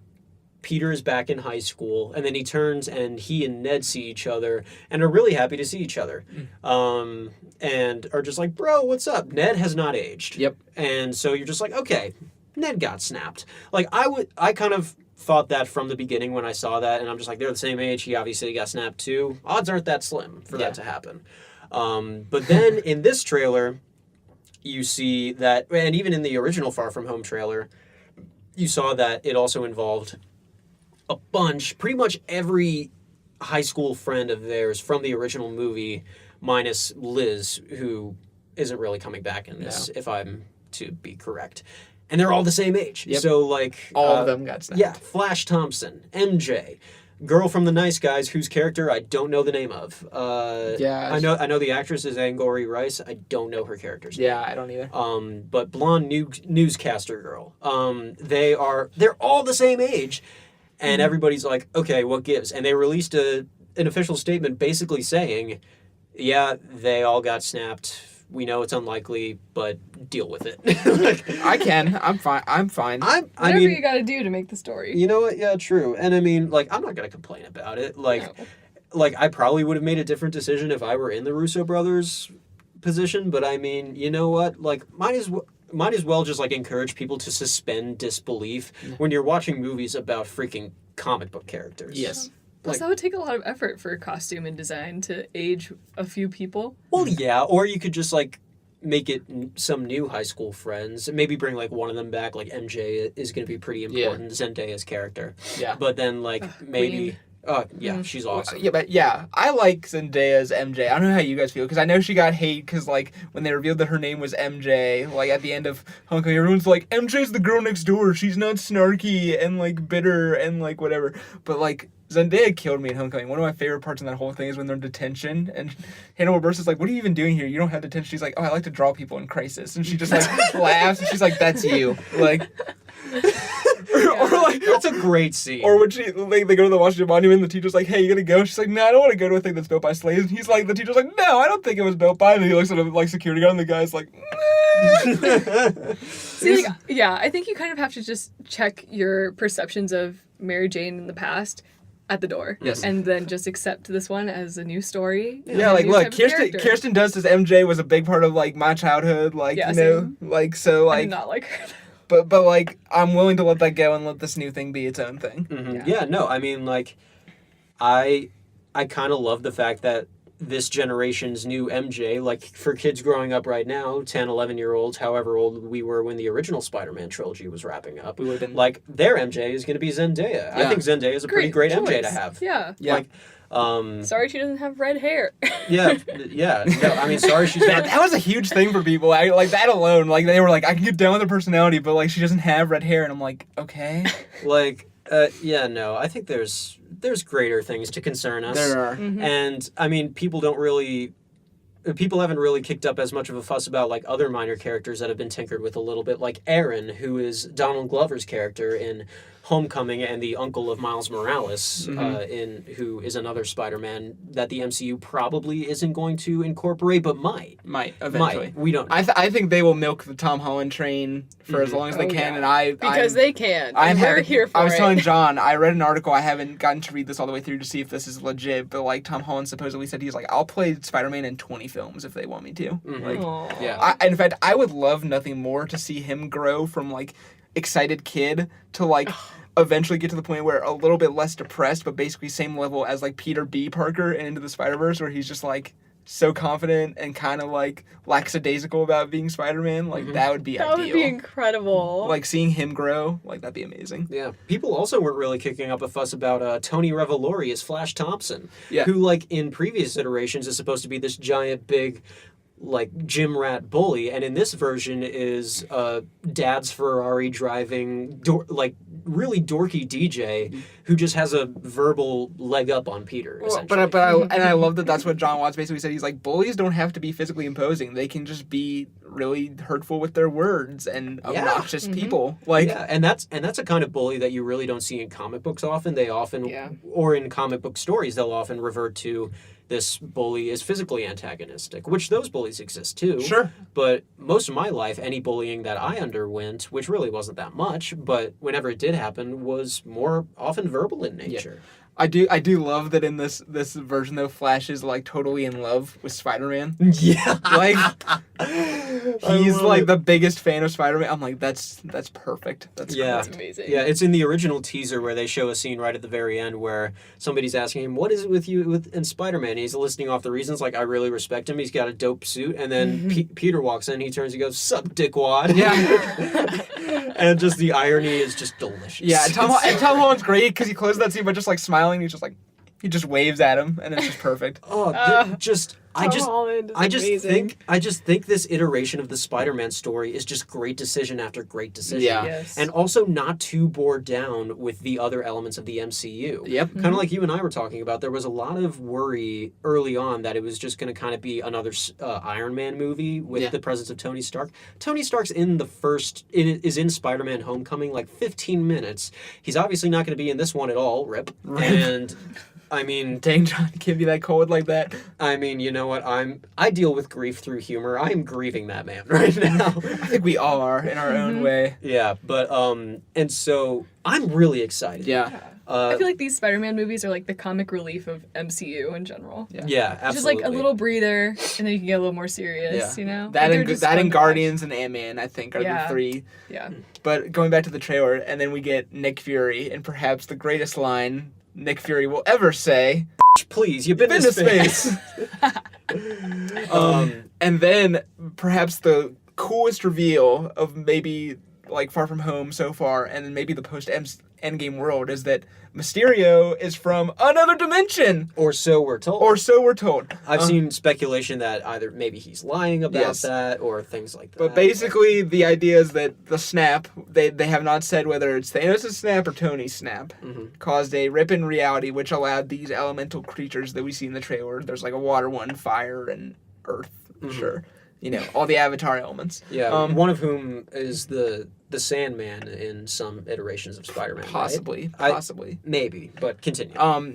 Peter is back in high school, and then he turns and he and Ned see each other and are really happy to see each other. And are just like, bro, what's up? Ned has not aged. Yep. And so you're just like, okay, Ned got snapped. Like, I kind of thought that from the beginning when I saw that, and I'm just like, they're the same age. He obviously got snapped too. Odds aren't that slim for that to happen. But then in this trailer, you see that, and even in the original Far From Home trailer, you saw that it also involved a bunch, pretty much every high school friend of theirs from the original movie, minus Liz, who isn't really coming back in this, if I'm to be correct. And they're all the same age. Yep. So, like... all of them got snapped. Yeah, Flash Thompson, MJ, girl from The Nice Guys, whose character I don't know the name of. I know the actress is Angourie Rice. I don't know her character's name. Yeah, I don't either. But blonde newscaster girl. They're all the same age. And everybody's like, okay, what gives? And they released an official statement basically saying, yeah, they all got snapped. We know it's unlikely, but deal with it. I'm fine. Whatever you gotta do to make the story. You know what? Yeah, true. And I mean, like, I'm not gonna complain about it. Like, I probably would have made a different decision if I were in the Russo brothers' position. But I mean, you know what? Like, might as well just, like, encourage people to suspend disbelief when you're watching movies about freaking comic book characters. Yes. Plus, that would take a lot of effort for costume and design to age a few people. Well, yeah, or you could just, like, make it some new high school friends. Maybe bring, like, one of them back. Like, MJ is going to be pretty important. Zendaya's character. Yeah. But then, like, maybe... Yeah, she's awesome. Yeah, but yeah, I like Zendaya's MJ. I don't know how you guys feel, because I know she got hate because, like, when they revealed that her name was MJ, like, at the end of Homecoming, everyone's like, MJ's the girl next door. She's not snarky and, like, bitter and, like, whatever. But, like, Zendaya killed me in Homecoming. One of my favorite parts in that whole thing is when they're in detention, and Hannibal Buress is like, what are you even doing here? You don't have detention. She's like, oh, I like to draw people in crisis. And she just, like, laughs, and she's like, that's you. Like... or like, That's a great scene. or when they go to the Washington Monument, and the teacher's like, hey, you gonna go? She's like, no, I don't want to go to a thing that's built by slaves. And he's like, the teacher's like, no, I don't think it was built by. And he looks at him like security guard, and the guy's like, See, like, yeah, I think you kind of have to just check your perceptions of Mary Jane in the past at the door. Yes. And then just accept this one as a new story. yeah, a like, new look, type of character. Kirsten Dunst as MJ was a big part of, like, my childhood, like, Yeah, you know, same. like, so, I like, did not like her. but, like, I'm willing to let that go and let this new thing be its own thing. Mhm. Yeah. Yeah, no, I mean, like, I kind of love the fact that this generation's new MJ, like, for kids growing up right now, 10, 11-year-olds, however old we were when the original Spider-Man trilogy was wrapping up, We would have been... like, their MJ is going to be Zendaya. I Yeah. think Zendaya is a pretty great MJ to choice. have. Yeah. Yeah. Like, Sorry she doesn't have red hair. yeah, no, I mean, sorry she's not... that was a huge thing for people. Like, that alone, like, they were like, I can get down with her personality, but, like, she doesn't have red hair. And I'm like, okay. Like, yeah, no, I think there's greater things to concern us. There are. Mhm. And, I mean, people haven't really kicked up as much of a fuss about, like, other minor characters that have been tinkered with a little bit, like Aaron, who is Donald Glover's character in Homecoming and the uncle of Miles Morales, who is another Spider-Man that the MCU probably isn't going to incorporate, but might. Might, eventually. Might. We don't know. I think they will milk the Tom Holland train for as long as they Oh, can, yeah. and I... Because they can. I'm And we're happy- here for I was it. telling John, I read an article, I haven't gotten to read this all the way through to see if this is legit, but, like, Tom Holland supposedly said he's like, I'll play Spider-Man in 20 films if they want me to. Like, Aw. Yeah. in fact, I would love nothing more to see him grow from, like, excited kid to, like, eventually get to the point where a little bit less depressed, but basically same level as, like, Peter B. Parker in Into the Spider-Verse, where he's just, like, so confident and kind of, like, lackadaisical about being Spider-Man. Like, that would be That ideal. would be incredible. Like, seeing him grow, like, that'd be amazing. Yeah. People also weren't really kicking up a fuss about Tony Revolori as Flash Thompson, Yeah. who, like, in previous iterations is supposed to be this giant, big, like, gym rat bully, and in this version is dad's Ferrari driving, like, really dorky DJ who just has a verbal leg up on Peter, Well, essentially. but I love that that's what John Watts basically said. He's like, bullies don't have to be physically imposing. They can just be really hurtful with their words and obnoxious people. Like, yeah, and that's a kind of bully that you really don't see in comic books often. They often, Yeah. or in comic book stories, they'll often revert to this bully is physically antagonistic, which those bullies exist too. Sure. But most of my life, any bullying that I underwent, which really wasn't that much, but whenever it did happen, was more often verbal in nature. I do love that in this version though, Flash is like totally in love with Spider-Man. Yeah. Like he's love like it. the biggest fan of Spider-Man. I'm like, that's perfect. That's Yeah. That's great. amazing. Yeah, it's in the original teaser where they show a scene right at the very end where somebody's asking him, "What is it with you and Spider-Man?" And he's listing off the reasons, like, I really respect him. He's got a dope suit, and then Peter walks in, he turns and goes, "Sup, dickwad." Yeah. And just the irony is just delicious. Yeah, and Tom Holland's great because he closes that scene by just like smiling. He's just like, he just waves at him, and it's just perfect. Oh, Tom Holland is amazing. I just think this iteration of the Spider-Man story is just great decision after great decision. Yeah. Yes. And also not too bored down with the other elements of the MCU. Yep. Kind of like you and I were talking about, there was a lot of worry early on that it was just going to kind of be another Iron Man movie with the presence of Tony Stark. Tony Stark's is in Spider-Man Homecoming, like 15 minutes. He's obviously not going to be in this one at all, rip. Right. And I mean, Dang, John, can't be that cold like that. I mean, you know what? I deal with grief through humor. I am grieving that man right now. I think we all are in our own way. Yeah, but and so I'm really excited. Yeah. I feel like these Spider-Man movies are like the comic relief of MCU in general. Yeah, absolutely. Just like a little breather, and then you can get a little more serious, Yeah. you know? That Like, they're and just that fun and to watch. Guardians and Ant-Man, I think, are the Yeah. three. Yeah. But going back to the trailer, and then we get Nick Fury, and perhaps the greatest line Nick Fury will ever say, Please, you've been "Been to to space." And then perhaps the coolest reveal of maybe like Far From Home so far, and then maybe the post Endgame world is that Mysterio is from another dimension. Or so we're told. Or so we're told. I've seen speculation that either maybe he's lying about that or things like that. But basically, the idea is that the snap, they have not said whether it's Thanos' snap or Tony's snap, caused a rip in reality which allowed these elemental creatures that we see in the trailer. There's like a water one, fire, and earth, sure. You know, all the Avatar elements. Yeah, one of whom is the Sandman in some iterations of Spider-Man. Possibly. Maybe, but continue. I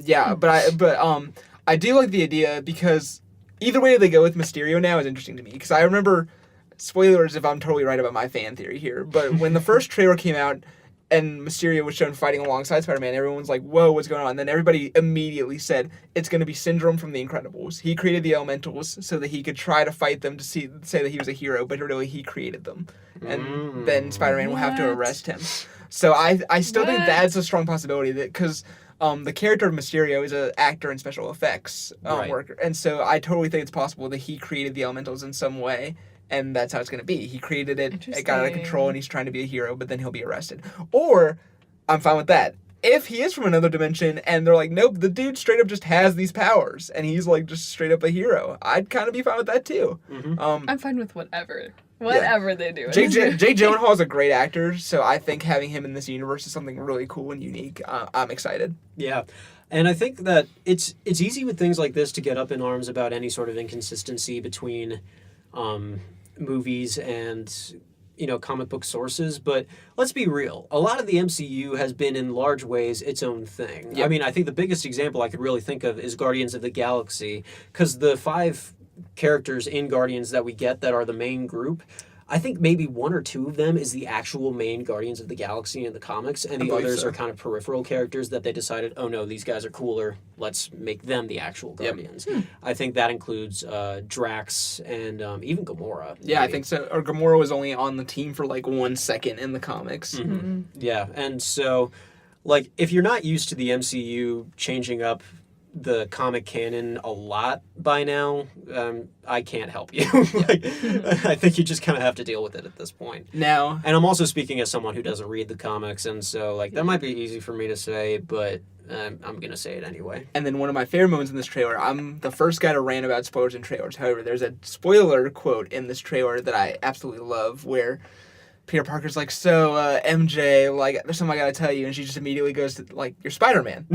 do like the idea because either way they go with Mysterio now is interesting to me because I remember, spoilers if I'm totally right about my fan theory here, but when the first trailer came out and Mysterio was shown fighting alongside Spider-Man, everyone was like, whoa, what's going on? And then everybody immediately said, it's going to be Syndrome from The Incredibles. He created the elementals so that he could try to fight them to say that he was a hero, but really he created them. And then Spider-Man will have to arrest him. So I still think that's a strong possibility that because the character of Mysterio is an actor in special effects worker. And so I totally think it's possible that he created the elementals in some way. And that's how it's going to be. He created it, it got out of control, and he's trying to be a hero, but then he'll be arrested. Or, I'm fine with that. If he is from another dimension, and they're like, nope, the dude straight up just has these powers, and he's like just straight up a hero, I'd kind of be fine with that too. I'm fine with whatever. Whatever they do. Jake Gyllenhaal is a great actor, so I think having him in this universe is something really cool and unique. I'm excited. Yeah. And I think that it's easy with things like this to get up in arms about any sort of inconsistency between movies and comic book sources, but let's be real, a lot of the MCU has been in large ways its own thing. I mean, I think the biggest example I could really think of is Guardians of the Galaxy, because the 5 characters in Guardians that we get that are the main group, I think maybe 1 or 2 of them is the actual main Guardians of the Galaxy in the comics, and the others are kind of peripheral characters that they decided, oh no, these guys are cooler, let's make them the actual Guardians. I think that includes Drax and even Gamora. Yeah, maybe. I think so. Or Gamora was only on the team for like 1 second in the comics. Yeah, and so, like, if you're not used to the MCU changing up the comic canon a lot by now, I can't help you. I think you just kind of have to deal with it at this point. Now, and I'm also speaking as someone who doesn't read the comics, and so that might be easy for me to say, but I'm gonna say it anyway. And then one of my favorite moments in this trailer, I'm the first guy to rant about spoilers in trailers. However, there's a spoiler quote in this trailer that I absolutely love where Peter Parker's like, so, MJ, like, there's something I gotta tell you. And she just immediately goes to, like, you're Spider-Man.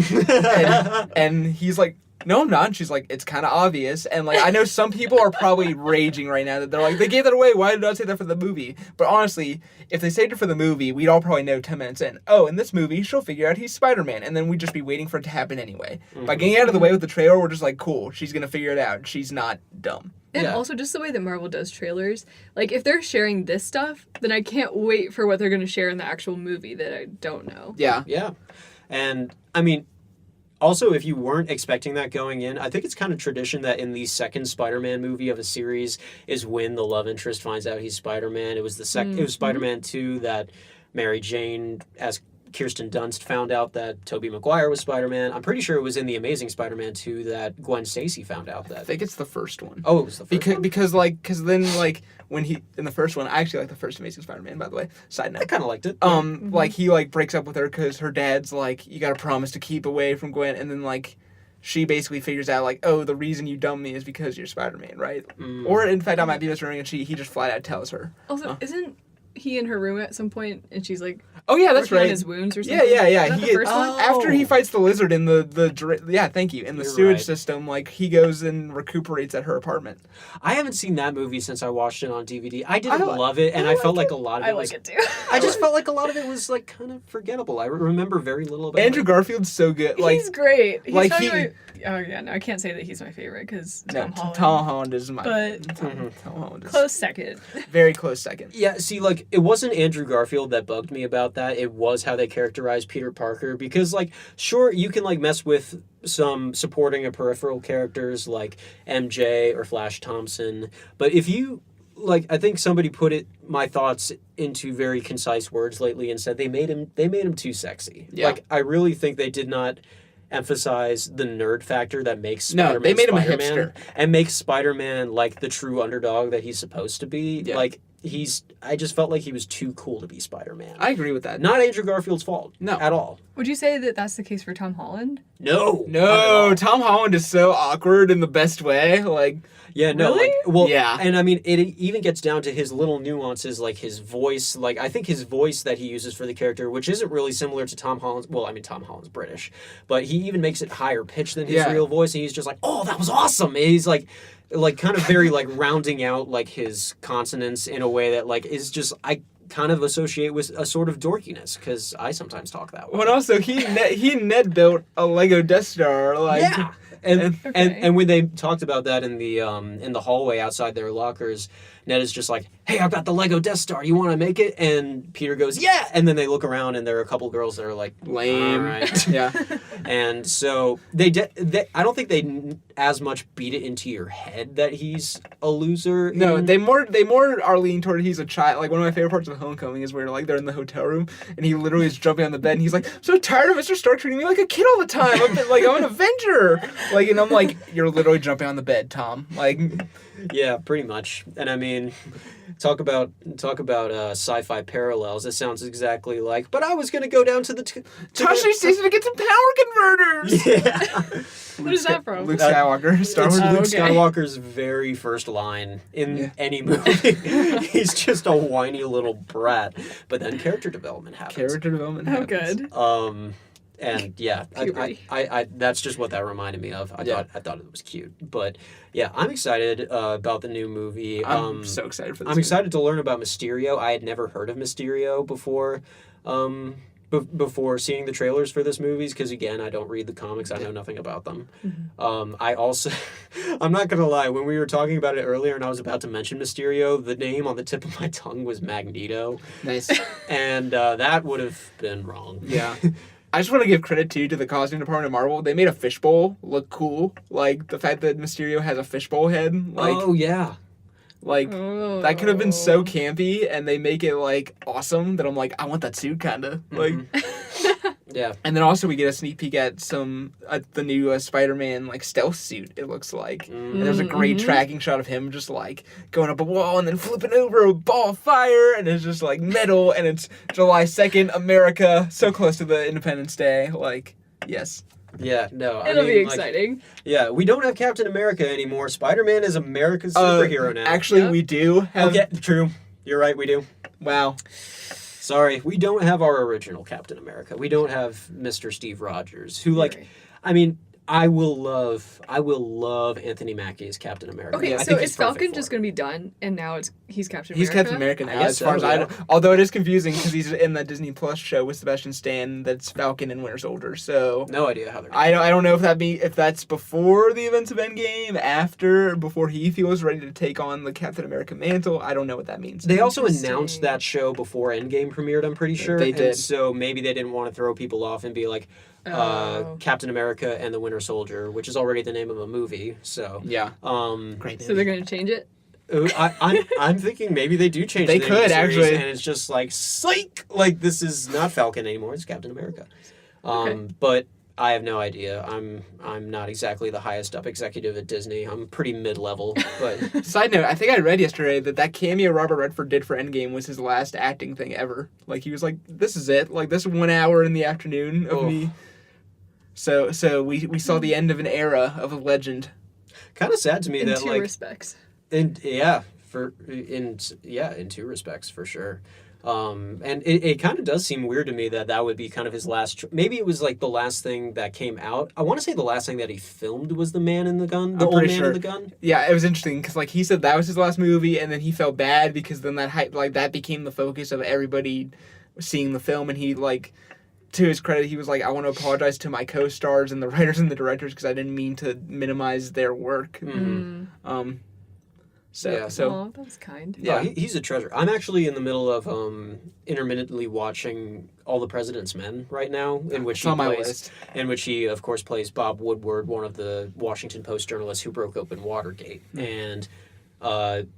and he's like, no, I'm not. And she's like, it's kind of obvious. And, like, I know some people are probably raging right now that they're like, they gave that away. Why did I say that for the movie? But honestly, if they saved it for the movie, we'd all probably know 10 minutes in, oh, in this movie, she'll figure out he's Spider-Man. And then we'd just be waiting for it to happen anyway. By getting out of the way with the trailer, we're just like, cool, she's gonna figure it out. She's not dumb. And also just the way that Marvel does trailers. Like, if they're sharing this stuff, then I can't wait for what they're going to share in the actual movie that I don't know. Yeah. Yeah. And, I mean, also, if you weren't expecting that going in, I think it's kind of tradition that in the second Spider-Man movie of a series is when the love interest finds out he's Spider-Man. It was it was Spider-Man 2 that Mary Jane, as Kirsten Dunst, found out that Tobey Maguire was Spider-Man. I'm pretty sure it was in The Amazing Spider-Man 2 that Gwen Stacy found out that. I think it's the first one. Oh, it was the first one? Because then, when he, in the first one, I actually like the first Amazing Spider-Man, by the way. Side note. I kind of liked it. Like, he, breaks up with her because her dad's like, you gotta promise to keep away from Gwen, and then, she basically figures out, oh, the reason you dumped me is because you're Spider-Man, right? Or, in fact, I might be misremembering, and he just flat out tells her. Also, isn't he in her room at some point, and she's like, oh yeah, that's right, on his wounds or something? Yeah. Is that the first one? After he fights the lizard in thank you, in the sewage system, he goes and recuperates at her apartment. I haven't seen that movie since I watched it on DVD. I didn't love it, and I felt like a lot of it was... I like it too. I just felt like a lot of it was kind of forgettable. I remember very little about Andrew it. Garfield's so good. He's great. He's oh yeah, no, I can't say that he's my favorite because Tom Holland is my... But Tom Holland is... Close second. Very close second. Yeah, see, it wasn't Andrew Garfield that bugged me about that. It was how they characterized Peter Parker. Because, sure, you can, mess with some supporting or peripheral characters like MJ or Flash Thompson. But if you... I think somebody put my thoughts into very concise words lately and said they made him too sexy. Yeah. I really think they did not emphasize the nerd factor that makes Spider-Man no, they made Spider-Man him a hipster and make Spider-Man the true underdog that he's supposed to be. Yeah. I just felt like he was too cool to be Spider-Man. I agree with that. Not Andrew Garfield's fault. No. At all. Would you say that that's the case for Tom Holland? No. No, Tom Holland is so awkward in the best way. Like, yeah, no. Really? Like, well, Yeah. And I mean, it even gets down to his little nuances, like his voice. Like, I think his voice that he uses for the character, which isn't really similar to Tom Holland's. Well, I mean, Tom Holland's British, but he even makes it higher pitched than his real voice, and he's just like, "Oh, that was awesome." And he's like kind of very like rounding out like his consonants in a way that like is just I kind of associate with a sort of dorkiness because I sometimes talk that way. but also he Ned built a Lego Death Star. Like, Yeah. And Okay. when they talked about that in the hallway outside their lockers, Ned is just like, "Hey, I've got the Lego Death Star. You want to make it?" And Peter goes, "Yeah." And then they look around and there are a couple girls that are like, lame. "All right." Yeah. And so they I don't think they as much beat it into your head that he's a loser. No, in- they more are leaning toward he's a child. Like, one of my favorite parts of Homecoming is where like they're in the hotel room and he literally is jumping on the bed and he's like, "I'm so tired of Mr. Stark treating me like a kid all the time. I'm an Avenger." Like, and I'm like, "You're literally jumping on the bed, Tom." Like, Yeah, pretty much. And I mean, talk about sci-fi parallels. It sounds exactly like. But I was gonna go down to the Tasha Station to get some power converters. Yeah. What is that from? Luke Skywalker, Star It's Wars. Luke okay. Skywalker's very first line in Yeah. any movie. He's just a whiny little brat. But then character development happens. Character development. Oh, happens. good. And yeah, Puberty. I that's just what that reminded me of. I thought it was cute. But yeah, I'm excited about the new movie. I'm so excited for this. I'm excited to learn about Mysterio. I had never heard of Mysterio before. Before seeing the trailers for this movies, because again, I don't read the comics, I know nothing about them. I also, I'm not gonna lie, when we were talking about it earlier and I was about to mention Mysterio, the name on the tip of my tongue was Magneto, Nice. and that would have been wrong. Yeah. I just want to give credit to the costume department of Marvel. They made a fishbowl look cool. Like, the fact that Mysterio has a fishbowl head. Like, Oh yeah. that could have been so campy, and they make it, like, awesome that I'm like, I want that suit, kind of. Like, Yeah. and then also we get a sneak peek at the new Spider-Man, like, stealth suit, it looks like. And there's a great tracking shot of him just, like, going up a wall and then flipping over a ball of fire, and it's just, like, metal, and it's July 2nd, America, so close to the Independence Day. Like, yes. Yeah, no. It'll be like, exciting. yeah, we don't have Captain America anymore. Spider-Man is America's superhero now. Actually, Yep. we do have... Okay, true. You're right, we do. Wow. Sorry, we don't have our original Captain America. We don't have Mr. Steve Rogers, who Right. I mean, I will love Anthony Mackie as Captain America. Okay, I so think he's is perfect Falcon for just it. going to be done, and now he's Captain He's America? Captain America now, I guess as far so, as I yeah. know. Although it is confusing because he's in that Disney Plus show with Sebastian Stan that's Falcon and Winter Soldier. So No idea how they're I don't know if that's before the events of Endgame, after, before he feels ready to take on the Captain America mantle. I don't know what that means. They also Interesting. announced that show before Endgame premiered, I'm pretty sure. They did. And so maybe they didn't want to throw people off and be like, Oh. Captain America and the Winter Soldier, which is already the name of a movie. So, Yeah. um, Great. So they're going to change it? I'm thinking maybe they do change. They the name of could, the series, actually. and it's just like psych. Like this is not Falcon anymore; it's Captain America. Okay. But I have no idea. I'm not exactly the highest up executive at Disney. I'm pretty mid level, but Side note, I think I read yesterday that cameo Robert Redford did for Endgame was his last acting thing ever. Like, he was like, this is it. Like, this 1 hour in the afternoon of me. So we saw the end of an era of a legend. kind of sad to me In that two like respects. in two respects for sure. And it kind of does seem weird to me that would be kind of his last. Maybe it was like the last thing that came out. I want to say the last thing that he filmed was The Man in the Gun, the I'm old pretty man sure. in the gun. Yeah, it was interesting because like he said that was his last movie, and then he felt bad because then that became the focus of everybody seeing the film, and he like. To his credit, he was like, I want to apologize to my co-stars and the writers and the directors because I didn't mean to minimize their work. Mm-hmm. Yeah. Oh, that was kind. Yeah. He's a treasure. I'm actually in the middle of intermittently watching All the President's Men right now, in which It's on my plays, list. in which he of course plays Bob Woodward, one of the Washington Post journalists who broke open Watergate, and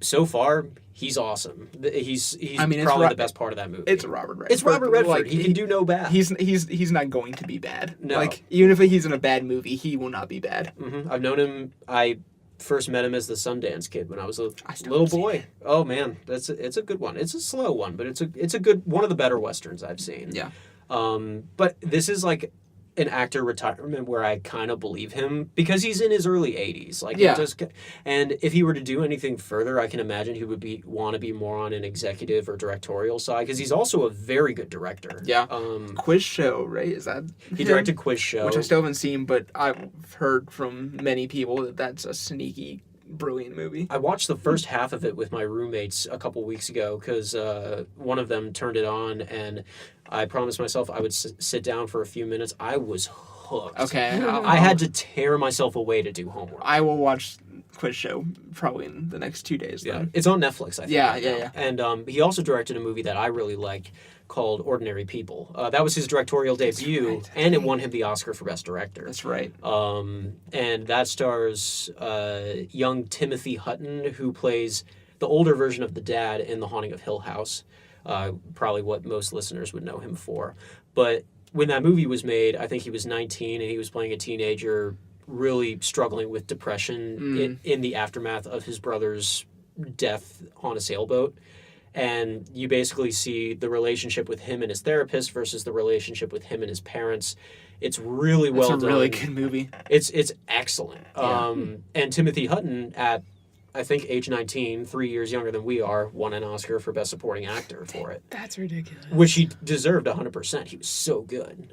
so far he's awesome. He's I mean, it's probably Ro- the best part of that movie. It's Robert Redford. It's Robert Redford. Like, he can do no bad. He's not going to be bad. No. Like, even if he's in a bad movie, he will not be bad. I've known him. I first met him as the Sundance Kid when I was a I still little haven't seen boy. it. Oh man, it's a good one. It's a slow one, but it's a good one of the better westerns I've seen. Yeah. But this is like an actor retirement where I kind of believe him because he's in his early 80s. Like, Yeah. And if he were to do anything further, I can imagine he would want to be more on an executive or directorial side because he's also a very good director. Yeah. Quiz Show, right? Is that He directed Quiz Show, which I still haven't seen, but I've heard from many people that that's a sneaky, brilliant movie. I watched the first half of it with my roommates a couple weeks ago because one of them turned it on, and I promised myself I would sit down for a few minutes. I was hooked. Okay. I had to tear myself away to do homework. I will watch Quiz Show probably in the next 2 days. Yeah, Then. it's on Netflix, I think. Yeah, right yeah, now. yeah. And he also directed a movie that I really like called Ordinary People. That was his directorial debut, right. and it won him the Oscar for Best Director. That's right. And that stars young Timothy Hutton, who plays the older version of the dad in The Haunting of Hill House. Probably what most listeners would know him for. But when that movie was made, I think he was 19, and he was playing a teenager really struggling with depression in the aftermath of his brother's death on a sailboat. And you basically see the relationship with him and his therapist versus the relationship with him and his parents. It's really well done. It's a really good movie. It's excellent. Yeah. And Timothy Hutton, at I think age 19, 3 years younger than we are, won an Oscar for Best Supporting Actor for it. That's ridiculous. Which he deserved 100%. He was so good.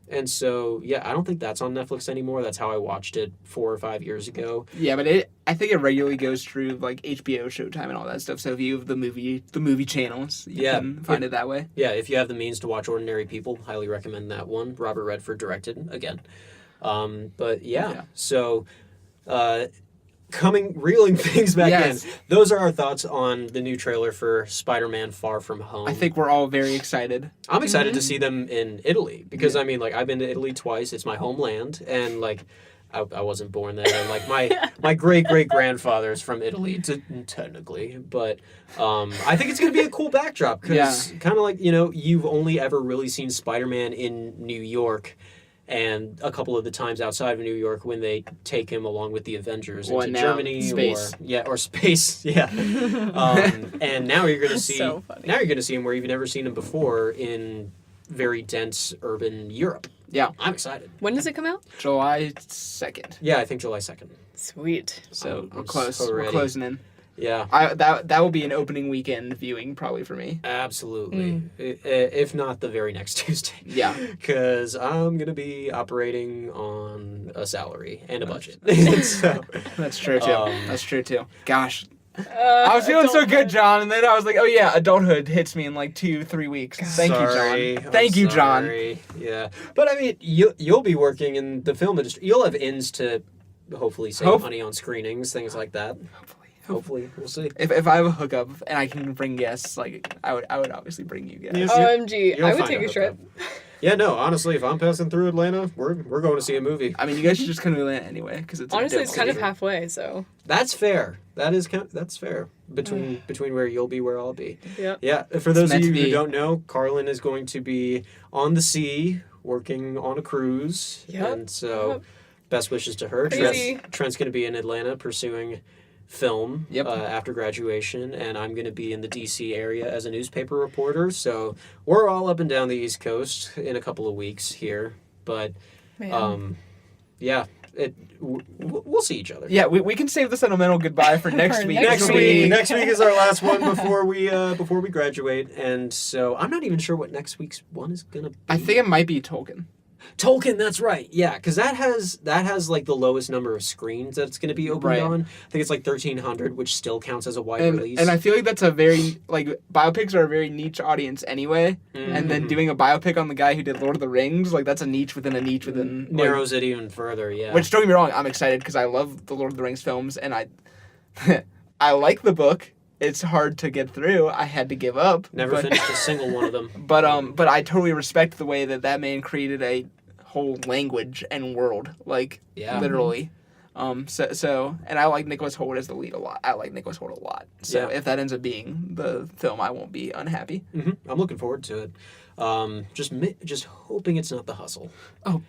And so, yeah, I don't think that's on Netflix anymore. That's how I watched it 4 or 5 years ago. Yeah, but I think it regularly goes through like HBO, Showtime, and all that stuff. So if you have the movie channels, you can find it that way. Yeah, if you have the means to watch Ordinary People, highly recommend that one. Robert Redford directed, again. But yeah. So... reeling things back in. Those are our thoughts on the new trailer for Spider-Man Far From Home. I think we're all very excited. I'm excited to see them in Italy because, I mean, like, I've been to Italy twice. It's my homeland, and, like, I wasn't born there. And, like, my great-great-grandfather is from Italy, technically. But I think it's going to be a cool backdrop because kind of like, you know, you've only ever really seen Spider-Man in New York and a couple of the times outside of New York when they take him along with the Avengers into Germany space. or space, and now you're gonna see him where you've never seen him before in very dense urban Europe. Yeah, I'm excited. When does it come out? July 2nd. Yeah, I think July 2nd. Sweet. So I'm we're close. so We're ready. closing in. Yeah, that will be an opening weekend viewing probably for me. absolutely. If not the very next Tuesday. Yeah. Because I'm gonna be operating on a salary and a budget. So, That's true too. That's true too. Gosh, I I was feeling so good, John, and then I was like, oh yeah, adulthood hits me in like 2-3 weeks. Thank you, John. Thank you, John. Yeah, but I mean, you'll be working in the film industry. You'll have ins to hopefully save money on screenings, things like that. Hopefully, we'll see. If I have a hookup and I can bring guests, like I would obviously bring you guys. OMG, You'll I would find take a trip. Yeah, no, honestly, if I'm passing through Atlanta, we're going to see a movie. I mean, you guys should just come to Atlanta anyway, because it's Honestly, it's kind of city. halfway, so. That's fair. That's fair. Between where you'll be, where I'll be. Yep. Yeah. For those of meant you to who be. don't know, Karlyn is going to be on the sea, working on a cruise, Yep. and so best wishes to her. Crazy. Trent's going to be in Atlanta pursuing film Yep. after graduation, and I'm going to be in the DC area as a newspaper reporter. So we're all up and down the East Coast in a couple of weeks here, but Man. yeah, we'll see each other. Yeah, we can save the sentimental goodbye for next For week. next Next week is our last one before we graduate, and so I'm not even sure what next week's one is gonna be. I think it might be Tolkien. Tolkien, that's right. Yeah, because that has like the lowest number of screens that it's going to be opened Right. on. I think it's like 1,300, which still counts as a wide release. And I feel like that's a very, like, biopics are a very niche audience anyway. And then doing a biopic on the guy who did Lord of the Rings, like, that's a niche within a niche within. Like, narrows it even further. Yeah. which, don't get me wrong, I'm excited because I love the Lord of the Rings films, and I like the book. It's hard to get through. I had to give up. Never finished a single one of them. But I totally respect the way that man created a whole language and world, like, Yeah. literally. And I like Nicholas Hoult as the lead a lot. I like Nicholas Hoult a lot. So Yeah. if that ends up being the film, I won't be unhappy. I'm looking forward to it. Just hoping it's not The Hustle. Oh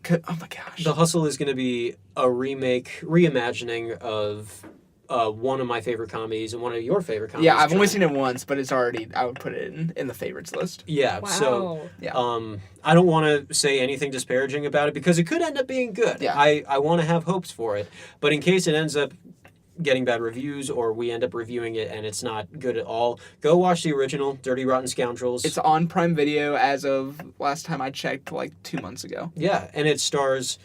my gosh. The Hustle is going to be a reimagining of one of my favorite comedies and one of your favorite comedies. Yeah, I've only Trent. seen it once, but it's already. I would put it in the favorites list. Yeah, Wow. so Yeah. I don't want to say anything disparaging about it because it could end up being good. Yeah. I want to have hopes for it, but in case it ends up getting bad reviews or we end up reviewing it and it's not good at all, go watch the original, Dirty Rotten Scoundrels. It's on Prime Video as of last time I checked, like 2 months ago. Yeah, and it stars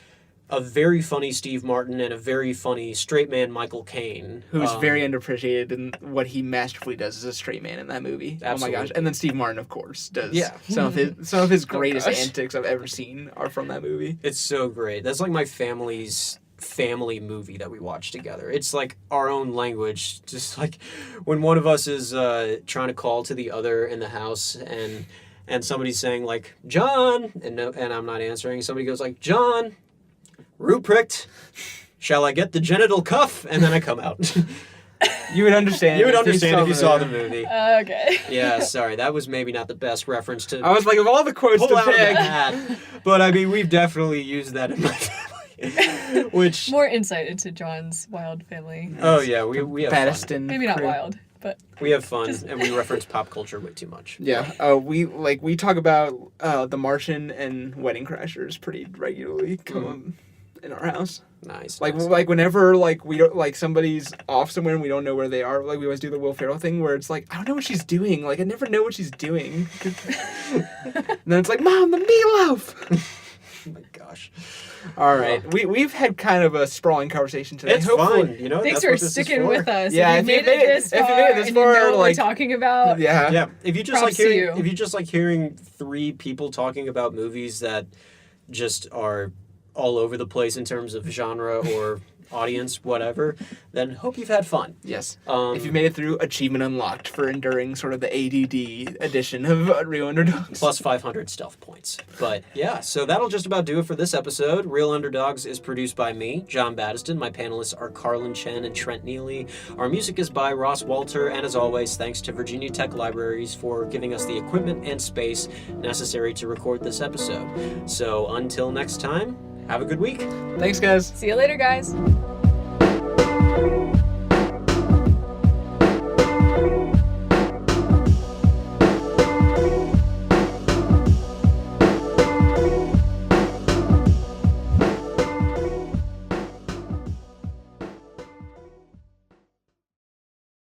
a very funny Steve Martin and a very funny straight man Michael Caine. Who's very underappreciated in what he masterfully does as a straight man in that movie. Oh my Absolutely. gosh. And then Steve Martin, of course, does Yeah. some of his greatest gosh. antics I've ever seen are from that movie. It's so great. That's like my family's family movie that we watch together. It's like our own language. Just like when one of us is trying to call to the other in the house and somebody's saying like John and I'm not answering. Somebody goes like John, Ruprecht, shall I get the genital cuff? And then I come out. You would understand. You would understand if you saw the movie. Okay. Yeah, sorry, that was maybe not the best reference to I was like, of all the quotes pull to out of the pick. hat. But I mean, we've definitely used that in my family. Which More insight into John's wild family. oh yeah, we have fun. Battiston. Maybe not crew. wild, but We have fun Just- and we reference pop culture way too much. Yeah, we talk about The Martian and Wedding Crashers pretty regularly in our house. Nice. Like nice. whenever we don't like somebody's off somewhere and we don't know where they are, like we always do the Will Ferrell thing where it's like I don't know what she's doing. Like I never know what she's doing. And then it's like, Mom, the meatloaf. Oh my gosh. All right, we've had kind of a sprawling conversation today. It's Hopefully- fine, you know. thanks that's for what this is sticking for. with us. Yeah, if you made it this far, if you made it this and far, you know what like- we're talking about. Yeah. Yeah, if you just Props to you. if you just like hearing three people talking about movies that just are all over the place in terms of genre or audience, whatever, then hope you've had fun. Yes. Um, If you made it through, achievement unlocked for enduring sort of the ADD edition of Real Underdogs. plus 500 stealth points. But yeah, so that'll just about do it for this episode. Real Underdogs is produced by me, John Battiston. My panelists are Karlyn, Chen, and Trent Neely. Our music is by Ross Walter, and as always, thanks to Virginia Tech Libraries for giving us the equipment and space necessary to record this episode. So until next time, have a good week. Thanks, guys. See you later, guys.